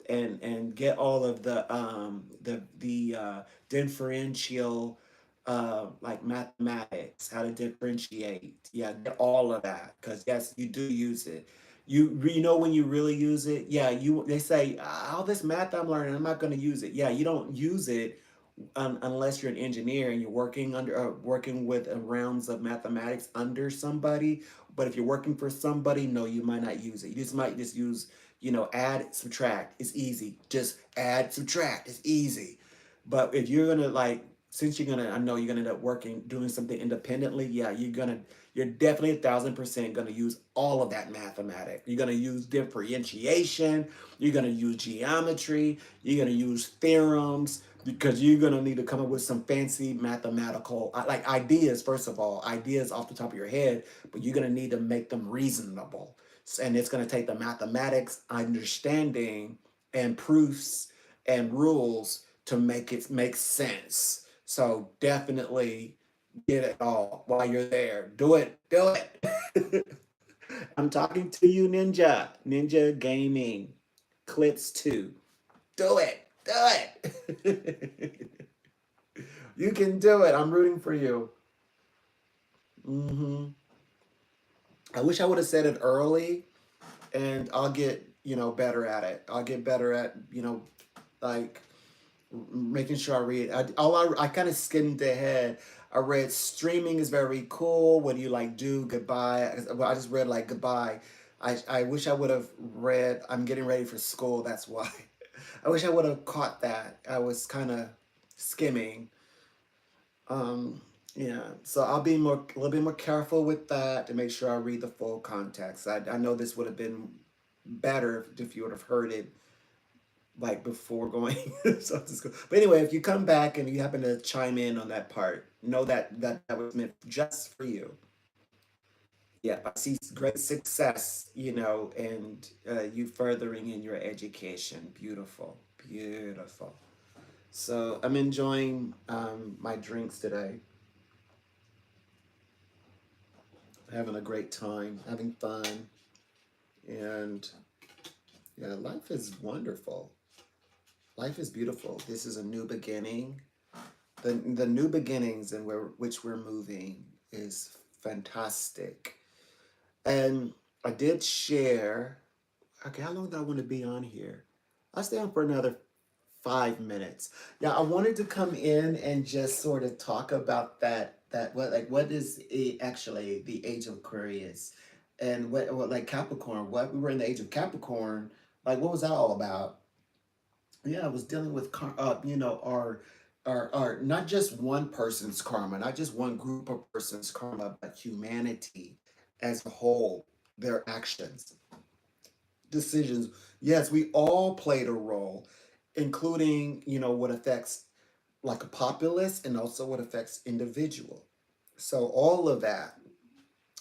and get all of the differential like mathematics, how to differentiate. Yeah, get all of that because yes, you do use it. You know when you really use it. Yeah, they say all this math I'm learning, I'm not going to use it. Yeah, you don't use it unless you're an engineer and you're working with rounds of mathematics under somebody. But if you're working for somebody, no, you might not use it. You just might just use, add, subtract. It's easy. Just add, subtract. It's easy. But if you're gonna since I know you're gonna end up doing something independently. Yeah, you're definitely 1,000% gonna use all of that mathematics. You're gonna use differentiation. You're gonna use geometry. You're gonna use theorems because you're gonna need to come up with some fancy mathematical like ideas. First of all, ideas off the top of your head, but you're gonna need to make them reasonable. And it's gonna take the mathematics, understanding, and proofs and rules to make it make sense. So definitely get it all while you're there. Do it. Do it. I'm talking to you, Ninja. Ninja Gaming. Clips 2. Do it. Do it. You can do it. I'm rooting for you. hmm I wish I would have said it early, and I'll get, better at it. I'll get better at, like making sure I read. I kind of skimmed ahead. I read streaming is very cool. What do you like do? Goodbye. Well, I just read like goodbye. I wish I would have read. I'm getting ready for school. That's why. I wish I would have caught that. I was kind of skimming. Um, yeah. So I'll be a little bit more careful with that to make sure I read the full context. I know this would have been better if you would have heard it like before going. So just go. But anyway, if you come back and you happen to chime in on that part, know that was meant just for you. Yeah, I see great success, and you furthering in your education. Beautiful, beautiful. So I'm enjoying my drinks today, having a great time, having fun, and yeah, life is wonderful. Life is beautiful. This is a new beginning. The new beginnings and which we're moving is fantastic. And I did share. Okay, how long do I want to be on here? I'll stay on for another 5 minutes. Yeah, I wanted to come in and just sort of talk about what is actually the age of Aquarius, and what like Capricorn. What we were in the age of Capricorn. Like, what was that all about? Yeah, I was dealing with our not just one person's karma, not just one group of persons karma, but humanity as a whole, their actions, decisions. Yes, we all played a role, including, what affects like a populace and also what affects individual. So all of that,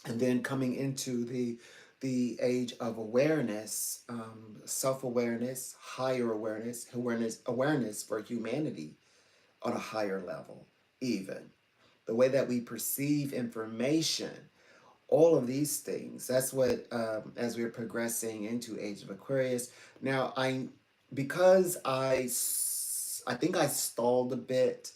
and then coming into the age of awareness, self-awareness, higher awareness for humanity on a higher level, even the way that we perceive information, all of these things. That's what, as we're progressing into age of Aquarius. Now, because I think I stalled a bit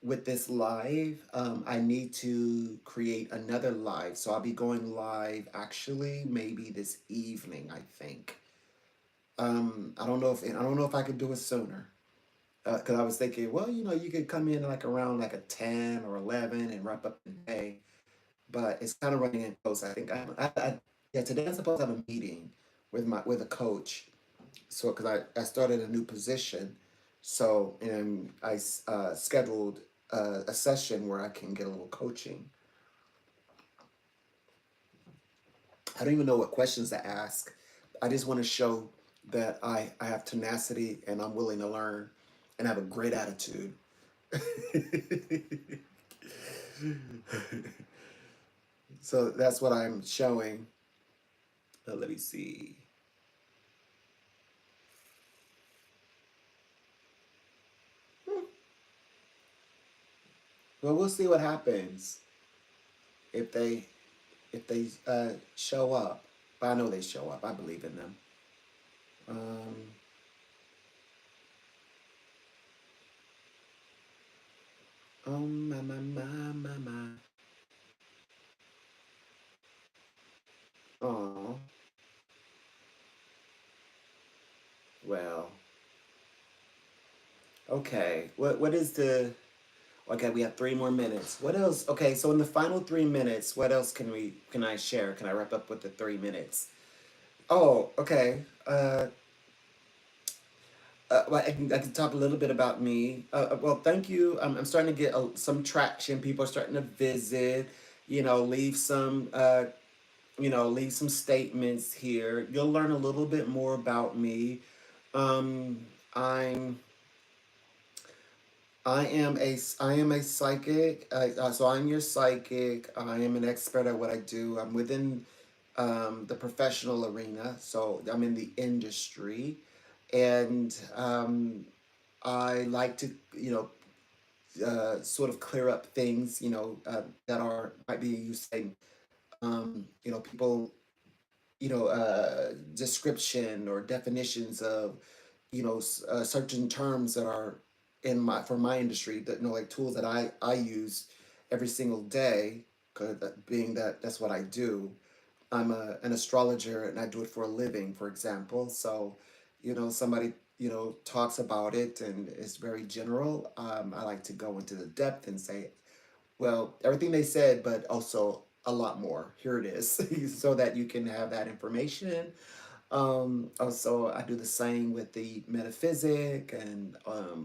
with this live. I need to create another live. So I'll be going live actually maybe this evening, I think. I don't know if I could do it sooner. Because I was thinking, well, you could come in like around like a 10 or 11 and wrap up the day. But it's kind of running in close. I think yeah, today I'm supposed to have a meeting with a coach. So because I started a new position, so and I scheduled a session where I can get a little coaching. I don't even know what questions to ask. I just want to show that I have tenacity and I'm willing to learn and have a great attitude. So that's what I'm showing. Let me see. Well, we'll see what happens if they show up. But I know they show up. I believe in them. Um, oh my. Oh, well. Okay. What is the Okay, we have 3 more minutes. What else? Okay, so in the final 3 minutes, what else can I share? Can I wrap up with the 3 minutes? Oh, okay. Well, I can talk a little bit about me. Well, thank you. I'm starting to get some traction. People are starting to visit. Leave some leave some statements here. You'll learn a little bit more about me. Um, I'm I am a psychic. So I'm your psychic. I am an expert at what I do. I'm within the professional arena. So I'm in the industry, and I like to sort of clear up things that are might be you say people description or definitions of certain terms that are in my for my industry that like tools that I use every single day, 'cause being that that's what I do. I'm an astrologer and I do it for a living, for example. So somebody talks about it and it's very general. I like to go into the depth and say, well, everything they said, but also a lot more. Here it is, so that you can have that information. Also, I do the same with the metaphysic, and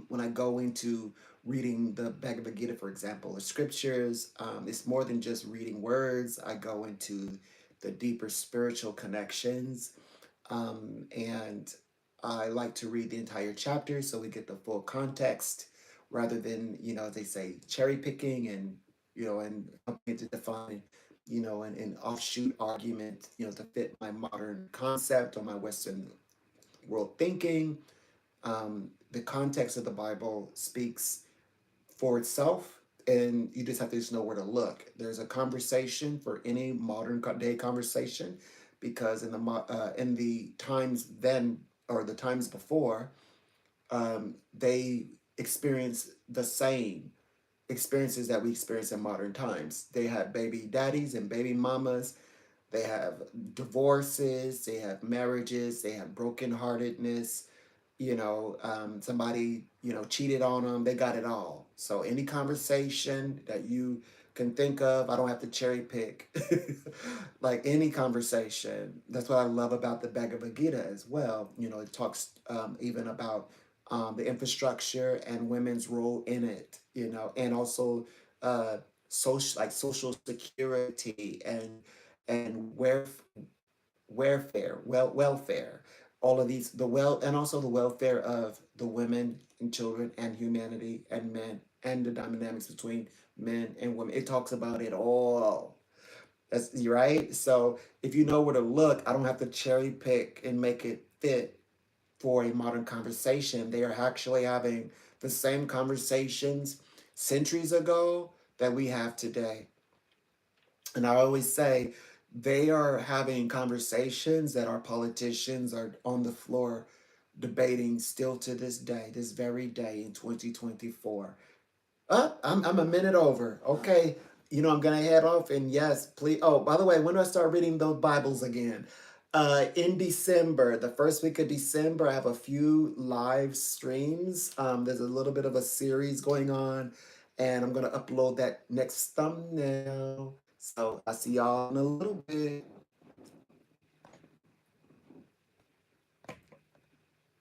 when I go into reading the Bhagavad Gita, for example, the scriptures, it's more than just reading words. I go into the deeper spiritual connections, and I like to read the entire chapter so we get the full context rather than, they say cherry picking and, and helping to define, an offshoot argument, to fit my modern concept or my Western world thinking. The context of the Bible speaks for itself, and you just have to just know where to look. There's a conversation for any modern day conversation, because in the times then or the times before, they experience the same experiences that we experience in modern times. They had baby daddies and baby mamas. They have divorces. They have marriages. They have brokenheartedness. Somebody cheated on them. They got it all. So any conversation that you can think of, I don't have to cherry pick. Like any conversation. That's what I love about the Bhagavad Gita as well. It talks even about the infrastructure and women's role in it. And also social security and welfare, all of these, and also the welfare of the women and children and humanity and men, and the dynamics between men and women. It talks about it all. That's right. So if you know where to look, I don't have to cherry pick and make it fit for a modern conversation. They are actually having the same conversations centuries ago that we have today. And I always say they are having conversations that our politicians are on the floor debating still to this day, this very day in 2024. I'm a minute over. Okay. I'm going to head off. And yes, please. Oh, by the way, when do I start reading those Bibles again? In December, the first week of December, I have a few live streams. There's a little bit of a series going on, and I'm going to upload that next thumbnail. So I'll see y'all in a little bit.